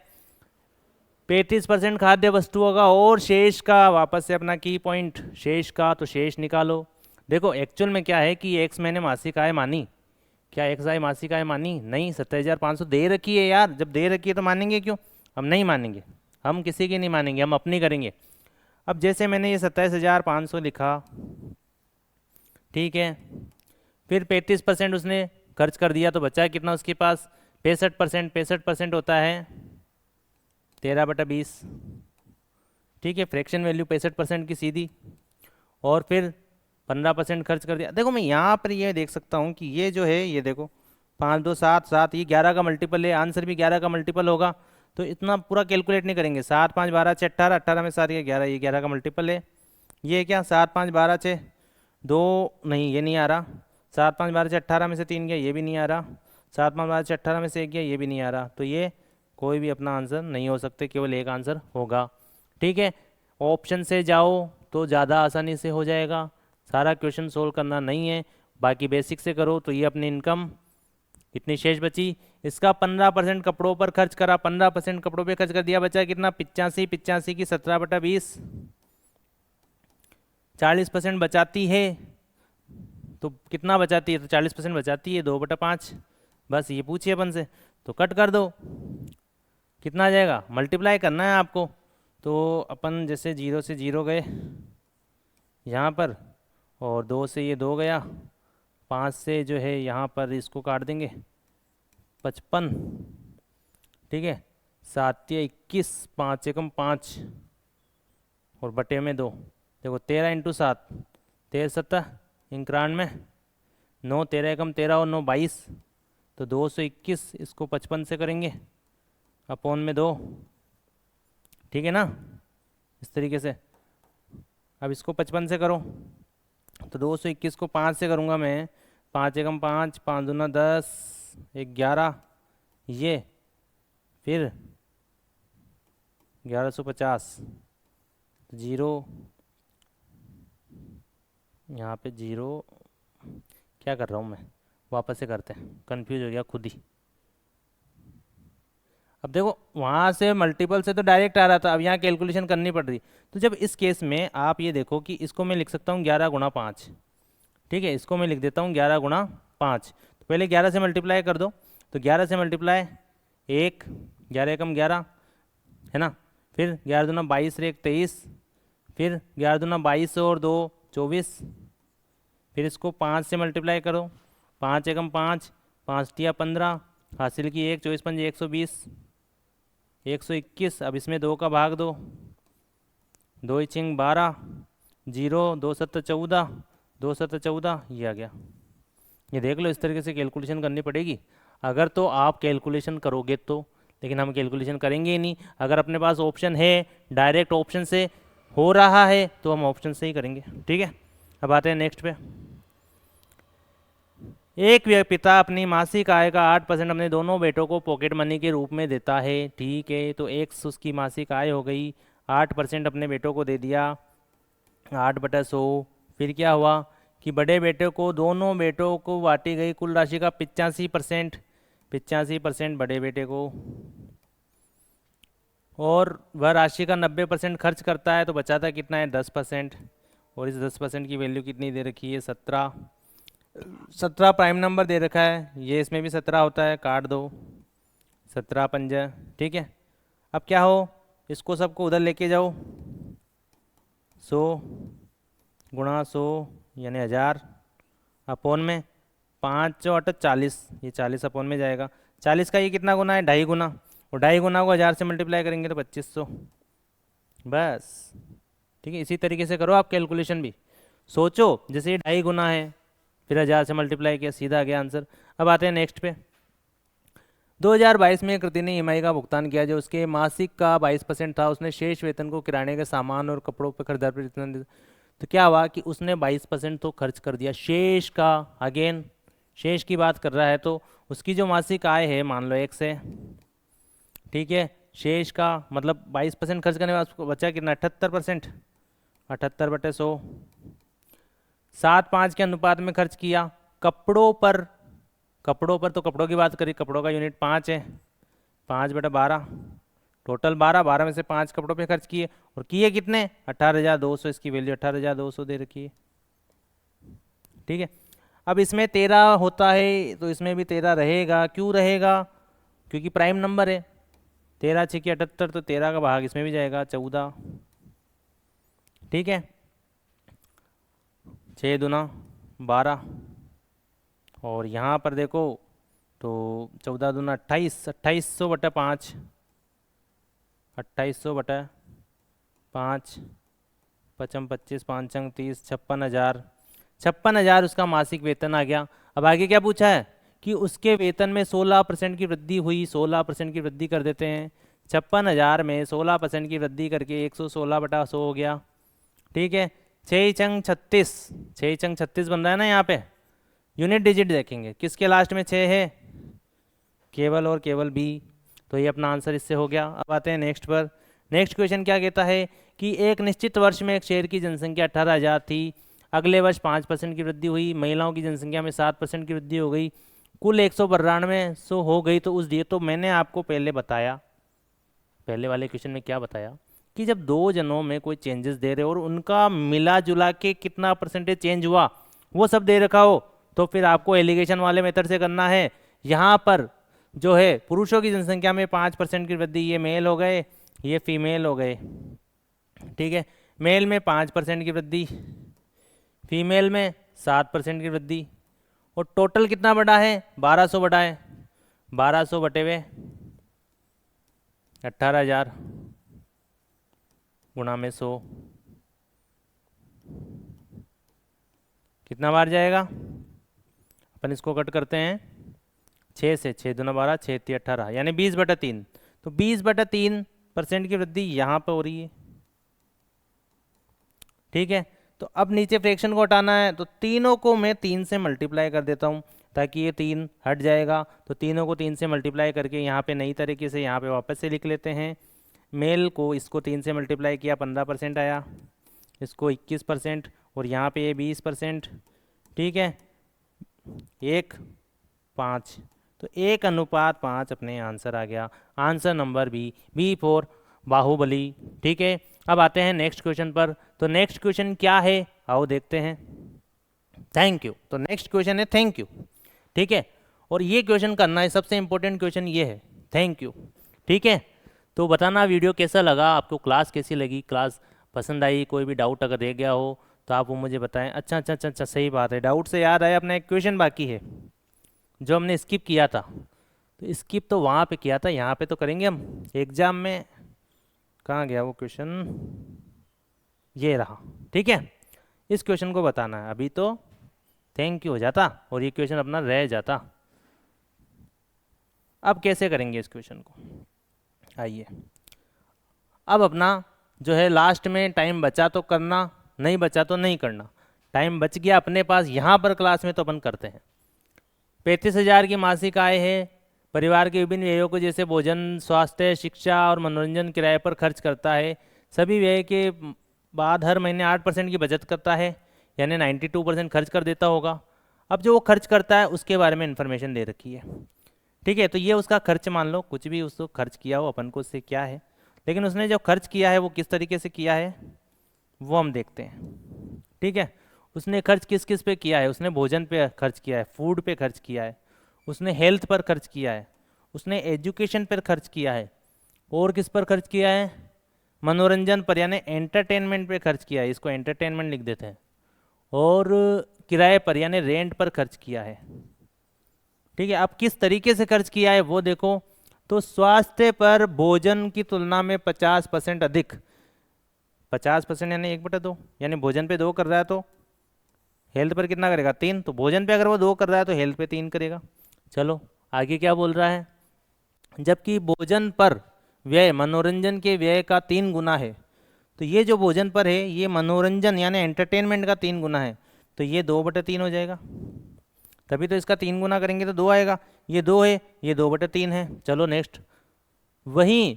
35% खाद्य वस्तुओं का और शेष का, वापस से अपना की पॉइंट, शेष का, तो शेष निकालो। देखो एक्चुअल में क्या है कि एक्स मैंने मासिक आय मानी, क्या एक्स आय मासिक आय मानी, नहीं, 27,500 दे रखी है यार, जब दे रखी है तो मानेंगे क्यों, हम नहीं मानेंगे, हम किसी की नहीं मानेंगे, हम अपनी करेंगे। अब जैसे मैंने ये 27,500 लिखा, ठीक है, फिर 35% उसने खर्च कर दिया, तो बचा कितना उसके पास, 65%। 65% होता है 13/20। ठीक है, फ्रैक्शन वैल्यू 65% की सीधी, और फिर 15% खर्च कर दिया। देखो मैं यहाँ पर ये देख सकता हूँ कि ये जो है, ये देखो 5 2 7 7, ये 11 का मल्टीपल है, आंसर भी 11 का मल्टीपल होगा। तो इतना पूरा कैलकुलेट नहीं करेंगे, 7 5 12 6 18, 18 में सारी 11, ये 11 का मल्टीपल है। ये क्या, 7 5 12 6 2, नहीं ये नहीं आ रहा, 7 5 12 6 18 में से 3 गया, ये भी नहीं आ रहा, 7 5 12 6 18 में से 1 गया, ये भी नहीं आ रहा। तो ये कोई भी अपना आंसर नहीं हो सकते, केवल एक आंसर होगा। ठीक है, ऑप्शन से जाओ तो ज़्यादा आसानी से हो जाएगा, सारा क्वेश्चन सोल्व करना नहीं है, बाकी बेसिक से करो। तो ये अपनी इनकम कितनी शेष बची, इसका 15% कपड़ों पर खर्च करा, 15% कपड़ों पे खर्च कर दिया, बचा कितना, 85, 85 की 17/20, 40% बचाती है, तो कितना बचाती है, तो 40% बचाती है, 2/5। बस ये पूछिए अपन से, तो कट कर दो, कितना आ जाएगा, मल्टीप्लाई करना है आपको। तो अपन जैसे 0 से 0 गए यहाँ पर, और 2 से ये 2 गया, 5 से जो है यहाँ पर इसको काट देंगे, 55। ठीक है, 7 या 21, 5 एकम 5, और बटे में 2। देखो 13 × 7, 13 7 91, 9 13 एकम 13 और 9 22, तो 221, इसको 55 से करेंगे, अपॉन में 2। ठीक है ना, इस तरीके से। अब इसको 55 से करो, तो 221 को 5 से करूँगा मैं, 5 एकम 5, 5 दूना 10, 11, ये फिर 1150, 0, यहाँ पे 0, क्या कर रहा हूँ मैं, वापस से करते हैं, कंफ्यूज हो गया खुद ही। अब देखो वहाँ से मल्टीपल से तो डायरेक्ट आ रहा था, अब यहाँ कैलकुलेशन करनी पड़ रही। तो जब इस केस में आप ये देखो कि इसको मैं लिख सकता हूँ 11 × 5, ठीक है, इसको मैं लिख देता हूँ 11 × 5। तो पहले 11 से मल्टीप्लाई कर दो, तो 11 से मल्टीप्लाई 1, 11 एकम 11 है ना, फिर 11 दूना 22 रे 1 23, फिर 11 दूना 22 और 2 24, फिर इसको 5 से मल्टीप्लाई करो, 5 एकम 5, 5 तिया 15, हासिल की 1, 24 पंजे 120, 121। अब इसमें 2 का भाग दो, 2 छिंग 12, 0, 2 7 14, 2 7 14, ये आ गया। ये देख लो, इस तरीके से कैलकुलेशन करनी पड़ेगी अगर तो आप कैलकुलेशन करोगे तो, लेकिन हम कैलकुलेशन करेंगे ही नहीं। अगर अपने पास ऑप्शन है, डायरेक्ट ऑप्शन से हो रहा है, तो हम ऑप्शन से ही करेंगे। ठीक है, अब आते हैं नेक्स्ट पे। एक पिता अपनी मासिक आय का 8% अपने दोनों बेटों को पॉकेट मनी के रूप में देता है। ठीक है, तो एक्स उसकी मासिक आय हो गई, 8% अपने बेटों को दे दिया, 8/100। फिर क्या हुआ कि बड़े बेटे को, दोनों बेटों को बांटी गई कुल राशि का 85%, 85% बड़े बेटे को, और वह राशि का 90% खर्च करता है, तो बचाता कितना है, 10%। और इस 10% की वैल्यू कितनी दे रखी है, 17। 17 प्राइम नंबर दे रखा है, ये इसमें भी 17 होता है, काट दो, 17 पंजा। ठीक है, अब क्या हो, इसको सबको उधर लेके जाओ, 100 गुणा 100 यानी 1000 अपोन में 5 8 40, ये 40 अपोन में जाएगा। 40 का ये कितना गुना है, 2.5 गुना, और 2.5 गुना को 1000 से मल्टीप्लाई करेंगे तो 2500 बस। ठीक है, इसी तरीके से करो आप कैलकुलेशन भी। सोचो जैसे ये 2.5 गुना है, फिर 1000 से मल्टीप्लाई किया, सीधा आ गया आंसर। अब आते हैं नेक्स्ट पे। 2022 में एक कृति ने ईएमआई का भुगतान किया जो उसके मासिक का 22% था। उसने शेष वेतन को किराने के सामान और कपड़ों पर खरीदार पर इतना तो क्या हुआ कि उसने 22% तो खर्च कर दिया शेष का। अगेन शेष की बात कर रहा है, तो उसकी जो मासिक आय है मान लो 1 से, ठीक है, शेष का मतलब 22% खर्च करने के बाद उसको बचा कितना, 78%, 78/100, 7:5 के अनुपात में खर्च किया। कपड़ों पर तो कपड़ों की बात करी, कपड़ों का यूनिट 5 है, 5/12, टोटल 12 में से 5 कपड़ों पे खर्च किए, और किए कितने, 18,200, इसकी वैल्यू 18,200 दे रखी है। ठीक है, अब इसमें 13 होता है तो इसमें भी 13 रहेगा। क्यों रहेगा, क्योंकि प्राइम नंबर है। 13 6 की 78, तो 13 का भाग इसमें भी जाएगा, 14। ठीक है, 6 दूना 12, और यहाँ पर देखो तो 14 दूना 28, 2800/5, 2800/5, 55 25 5 30, 56,000, 56,000 उसका मासिक वेतन आ गया। अब आगे क्या पूछा है कि उसके वेतन में 16% की वृद्धि हुई, 16% की वृद्धि कर देते हैं। 56,000 में 16% की वृद्धि करके 116/100 हो गया। ठीक है, 6 चंग 36, 6 चंग 36 बन रहा है ना। यहाँ पे यूनिट डिजिट देखेंगे, किसके लास्ट में 6 है, केवल और केवल बी, तो ये अपना आंसर इससे हो गया। अब आते हैं नेक्स्ट पर। नेक्स्ट क्वेश्चन क्या कहता है कि एक निश्चित वर्ष में एक शहर की जनसंख्या 18,000 थी, अगले वर्ष 5% की वृद्धि हुई, महिलाओं की जनसंख्या में 7% की वृद्धि हो गई, कुल 192 हो गई। तो उस दिए, तो मैंने आपको पहले बताया, पहले वाले क्वेश्चन में क्या बताया कि जब दो जनों में कोई चेंजेस दे रहे हो और उनका मिला जुला के कितना परसेंटेज चेंज हुआ वो सब दे रखा हो, तो फिर आपको एलिगेशन वाले मेथड से करना है। यहाँ पर जो है पुरुषों की जनसंख्या में 5% की वृद्धि, ये मेल हो गए, ये फीमेल हो गए। ठीक है, मेल में 5% की वृद्धि, फीमेल में 7% की वृद्धि, और टोटल कितना बढ़ा है, 1200 बढ़ा है। 1200 बटे हुए 18,000 गुणा में 100, कितना बार जाएगा, अपन इसको कट करते हैं 6 से, 6 दूना 12, 6 3 18, यानी 20/3। तो 20/3% की वृद्धि यहाँ पे हो रही है। ठीक है, तो अब नीचे फ्रैक्शन को हटाना है, तो तीनों को मैं 3 से मल्टीप्लाई कर देता हूँ ताकि ये 3 हट जाएगा। तो तीनों को 3 से मल्टीप्लाई करके यहाँ पे नई तरीके से यहाँ पे वापस से लिख लेते हैं। मेल को इसको 3 से मल्टीप्लाई किया, 15% आया, इसको 21%, और यहाँ पे ये 20%। ठीक है, 1:5, तो 1:5 अपने आंसर आ गया। Answer number B for Baahubali. ठीक है, अब आते हैं नेक्स्ट क्वेश्चन पर। तो नेक्स्ट क्वेश्चन क्या है, आओ देखते हैं। थैंक यू, तो नेक्स्ट क्वेश्चन है थैंक यू। ठीक है, और ये क्वेश्चन करना है, सबसे इंपॉर्टेंट क्वेश्चन ये है, थैंक यू। ठीक है, तो बताना वीडियो कैसा लगा आपको, क्लास कैसी लगी, क्लास पसंद आई, कोई भी डाउट अगर रह गया हो तो आप वो मुझे बताएं। अच्छा अच्छा अच्छा अच्छा, सही बात है, डाउट से याद आया, अपना एक क्वेश्चन बाकी है जो हमने स्किप किया था। तो स्किप तो वहाँ पे किया था, यहाँ पे तो करेंगे हम एग्जाम में। कहाँ गया वो क्वेश्चन, ये रहा। ठीक है, इस क्वेश्चन को बताना है। अभी तो थैंक यू हो जाता और ये क्वेश्चन अपना रह जाता। अब कैसे करेंगे इस क्वेश्चन को, आइए। अब अपना जो है लास्ट में टाइम बचा तो करना, नहीं बचा तो नहीं करना। टाइम बच गया अपने पास यहाँ पर क्लास में, तो अपन करते हैं। 35,000 की मासिक आय है, परिवार के विभिन्न व्ययों को जैसे भोजन, स्वास्थ्य, शिक्षा और मनोरंजन किराए पर खर्च करता है। सभी व्यय के बाद हर महीने 8% की बचत करता है, यानी 92% खर्च कर देता होगा। अब जो वो खर्च करता है उसके बारे में इंफॉर्मेशन दे रखी है। ठीक है, तो ये उसका खर्च मान लो, कुछ भी उसको खर्च किया हो, अपन को उससे क्या है, लेकिन उसने जो खर्च किया है वो किस तरीके से किया है वो हम देखते हैं। ठीक है, उसने खर्च किस किस पे किया है, उसने भोजन पे खर्च किया है, फूड पे खर्च किया है, उसने हेल्थ पर खर्च किया है, उसने एजुकेशन पर खर्च किया है, और किस पर खर्च किया है, मनोरंजन पर यानी एंटरटेनमेंट पे खर्च किया है, इसको एंटरटेनमेंट लिख देते हैं, और किराए पर यानी रेंट पर खर्च किया है। ठीक है, अब किस तरीके से खर्च किया है वो देखो। तो स्वास्थ्य पर भोजन की तुलना में 50% अधिक, 50% यानी 1/2, यानी भोजन पे 2 कर रहा है तो हेल्थ पर कितना करेगा 3, तो भोजन पे अगर वो 2 कर रहा है तो हेल्थ पे 3 करेगा। चलो आगे क्या बोल रहा है, जबकि भोजन पर व्यय मनोरंजन के व्यय का 3 गुना है। तो ये जो भोजन पर है ये मनोरंजन यानी एंटरटेनमेंट का 3 गुना है, तो ये 2/3 हो जाएगा। तभी तो इसका 3 गुना करेंगे तो 2 आएगा, ये 2 है, ये 2/3 है। चलो नेक्स्ट, वहीं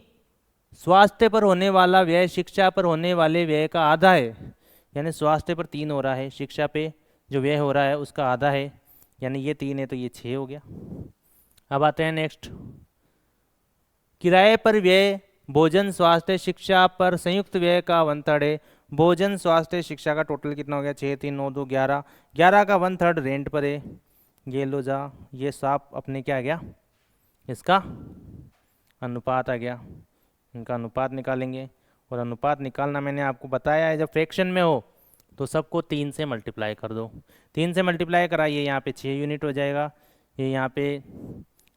स्वास्थ्य पर होने वाला व्यय शिक्षा पर होने वाले व्यय का आधा है, यानी स्वास्थ्य पर 3 हो रहा है, शिक्षा पे जो व्यय हो रहा है उसका आधा है, यानी ये 3 है तो ये 6 हो गया। अब आते हैं नेक्स्ट, किराए पर व्यय भोजन स्वास्थ्य शिक्षा पर संयुक्त व्यय का 1/3 है। भोजन स्वास्थ्य शिक्षा का टोटल कितना हो गया, 6 3 9 2 11, 11 का 1/3 रेंट पर है। ये लो जा, ये साफ अपने क्या आ गया, इसका अनुपात आ गया। इनका अनुपात निकालेंगे, और अनुपात निकालना मैंने आपको बताया है, जब फ्रैक्शन में हो तो सबको 3 से मल्टीप्लाई कर दो। 3 से मल्टीप्लाई कराइए, यहाँ पे 6 यूनिट हो जाएगा, ये यहाँ पे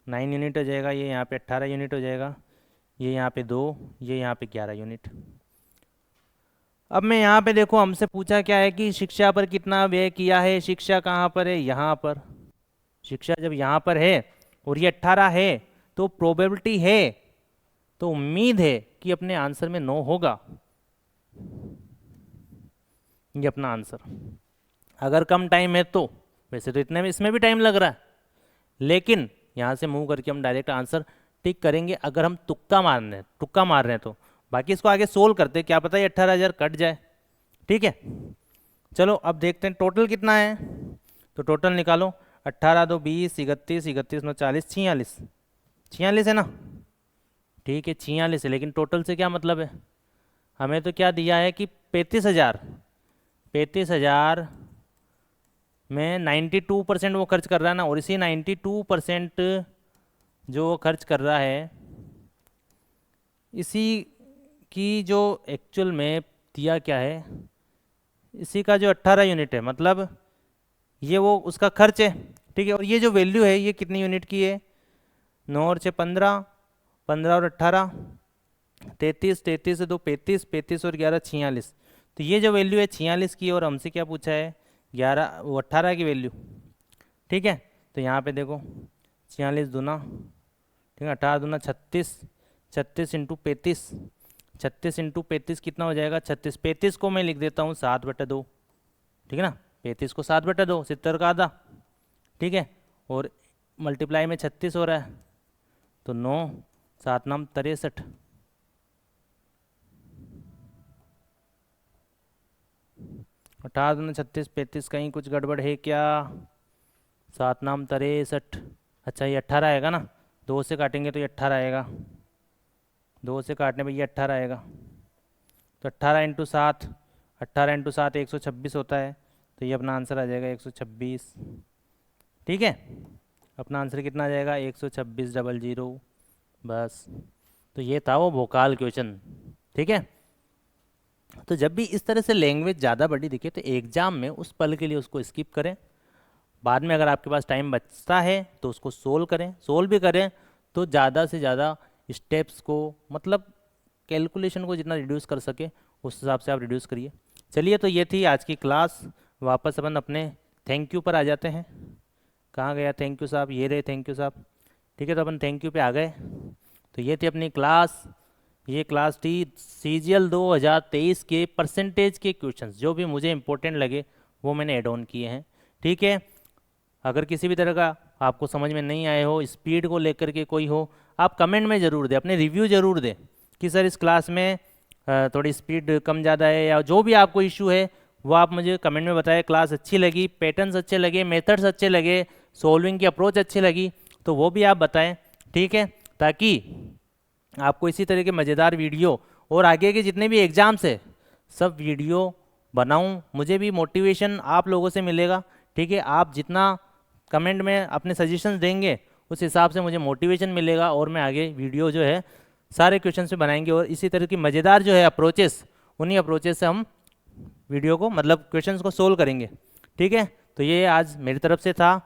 9 यूनिट हो जाएगा, ये यहाँ पे 18 यूनिट हो जाएगा, ये यहाँ पे 2, ये यहाँ पे 11 यूनिट। अब मैं यहाँ पे देखो, हमसे पूछा क्या है कि शिक्षा पर कितना व्यय किया है। शिक्षा कहाँ पर है, यहाँ पर। शिक्षा जब यहाँ पर है और ये 18 है तो प्रोबेबिलिटी है, तो उम्मीद है कि अपने आंसर में 9 होगा। ये अपना आंसर। अगर कम टाइम है तो, वैसे तो इतने में इसमें भी टाइम लग रहा है, लेकिन यहाँ से मूव करके हम डायरेक्ट आंसर टिक करेंगे अगर हम तुक्का मार रहे हैं तो। बाकी इसको आगे सोल्व करते, क्या पता ये 18,000 कट जाए। ठीक है, चलो अब देखते हैं टोटल कितना है। तो टोटल निकालो, 18 2 20, 31, 31 9 40, 46, 46 है ना। ठीक है 46 है, लेकिन टोटल से क्या मतलब है, हमें तो क्या दिया है कि 35,000, 35,000 में 92% वो खर्च कर रहा है ना, और इसी 92% जो वो खर्च कर रहा है, इसी की जो एक्चुअल में दिया क्या है, इसी का जो 18 यूनिट है, मतलब ये वो उसका खर्च है। ठीक है, और ये जो वैल्यू है ये कितनी यूनिट की है, 9 और 6 15, 15 और 18 33, 33 से 2 35, 35 और 11 46। तो ये जो वैल्यू है 46 की, और हमसे क्या पूछा है 11 वो 18 की वैल्यू। ठीक है, तो यहाँ पे देखो 46 दूना, ठीक है 18 दूना 36, 36 इंटू 35, 36 इंटू 35 कितना हो जाएगा 36। 35 को मैं लिख देता हूँ 7/2, ठीक है ना, 35 को 7/2, 70 का आधा। ठीक है, और मल्टीप्लाई में 36 हो रहा है, तो 9 7 9 63, 18 दूना 36, 35, कहीं कुछ गड़बड़ है क्या, 7 नाम 63। अच्छा ये 18 आएगा ना, 2 से काटेंगे तो ये 18 आएगा, 2 से काटने पर ये 18 आएगा। तो 18 इंटू 7, 18 इंटू 7 126 होता है, तो ये अपना आंसर आ जाएगा 126। ठीक है, अपना आंसर कितना आ जाएगा 126,000, बस। तो ये था वो भोकाल क्वेश्चन। ठीक है, तो जब भी इस तरह से लैंग्वेज ज़्यादा बड़ी दिखे तो एग्जाम में उस पल के लिए उसको स्किप करें, बाद में अगर आपके पास टाइम बचता है तो उसको सोल्व करें, सोल्व भी करें तो ज़्यादा से ज़्यादा स्टेप्स को, मतलब कैलकुलेशन को जितना रिड्यूस कर सके उस हिसाब से आप रिड्यूस करिए। चलिए, तो ये थी आज की क्लास। वापस अपन अपने थैंक यू पर आ जाते हैं। कहाँ गया थैंक यू साहब, ये रहे थैंक यू साहब। ठीक है, तो अपन थैंक यू पे आ गए। तो ये थी अपनी क्लास, ये क्लास थी CGL 2023 के परसेंटेज के क्वेश्चंस, जो भी मुझे इंपॉर्टेंट लगे वो मैंने ऐड ऑन किए हैं। ठीक है, अगर किसी भी तरह का आपको समझ में नहीं आए हो, स्पीड को लेकर के कोई हो, आप कमेंट में ज़रूर दें, अपने रिव्यू ज़रूर दें कि सर इस क्लास में थोड़ी स्पीड कम ज़्यादा है, या जो भी आपको इशू है वो आप मुझे कमेंट में बताएं। क्लास अच्छी लगी, पैटर्न्स अच्छे लगे, मेथड्स अच्छे लगे, सोल्विंग की अप्रोच अच्छी लगी, तो वो भी आप बताएं। ठीक है, ताकि आपको इसी तरह के मज़ेदार वीडियो और आगे के जितने भी एग्ज़ाम्स है सब वीडियो बनाऊं, मुझे भी मोटिवेशन आप लोगों से मिलेगा। ठीक है, आप जितना कमेंट में अपने सजेशंस देंगे उस हिसाब से मुझे मोटिवेशन मिलेगा, और मैं आगे वीडियो जो है सारे क्वेश्चन में बनाएंगे और इसी तरह की मज़ेदार जो है अप्रोचेस, उन्हीं अप्रोचेस से हम वीडियो को मतलब क्वेश्चंस को सोल्व करेंगे। ठीक है, तो ये आज मेरी तरफ से था।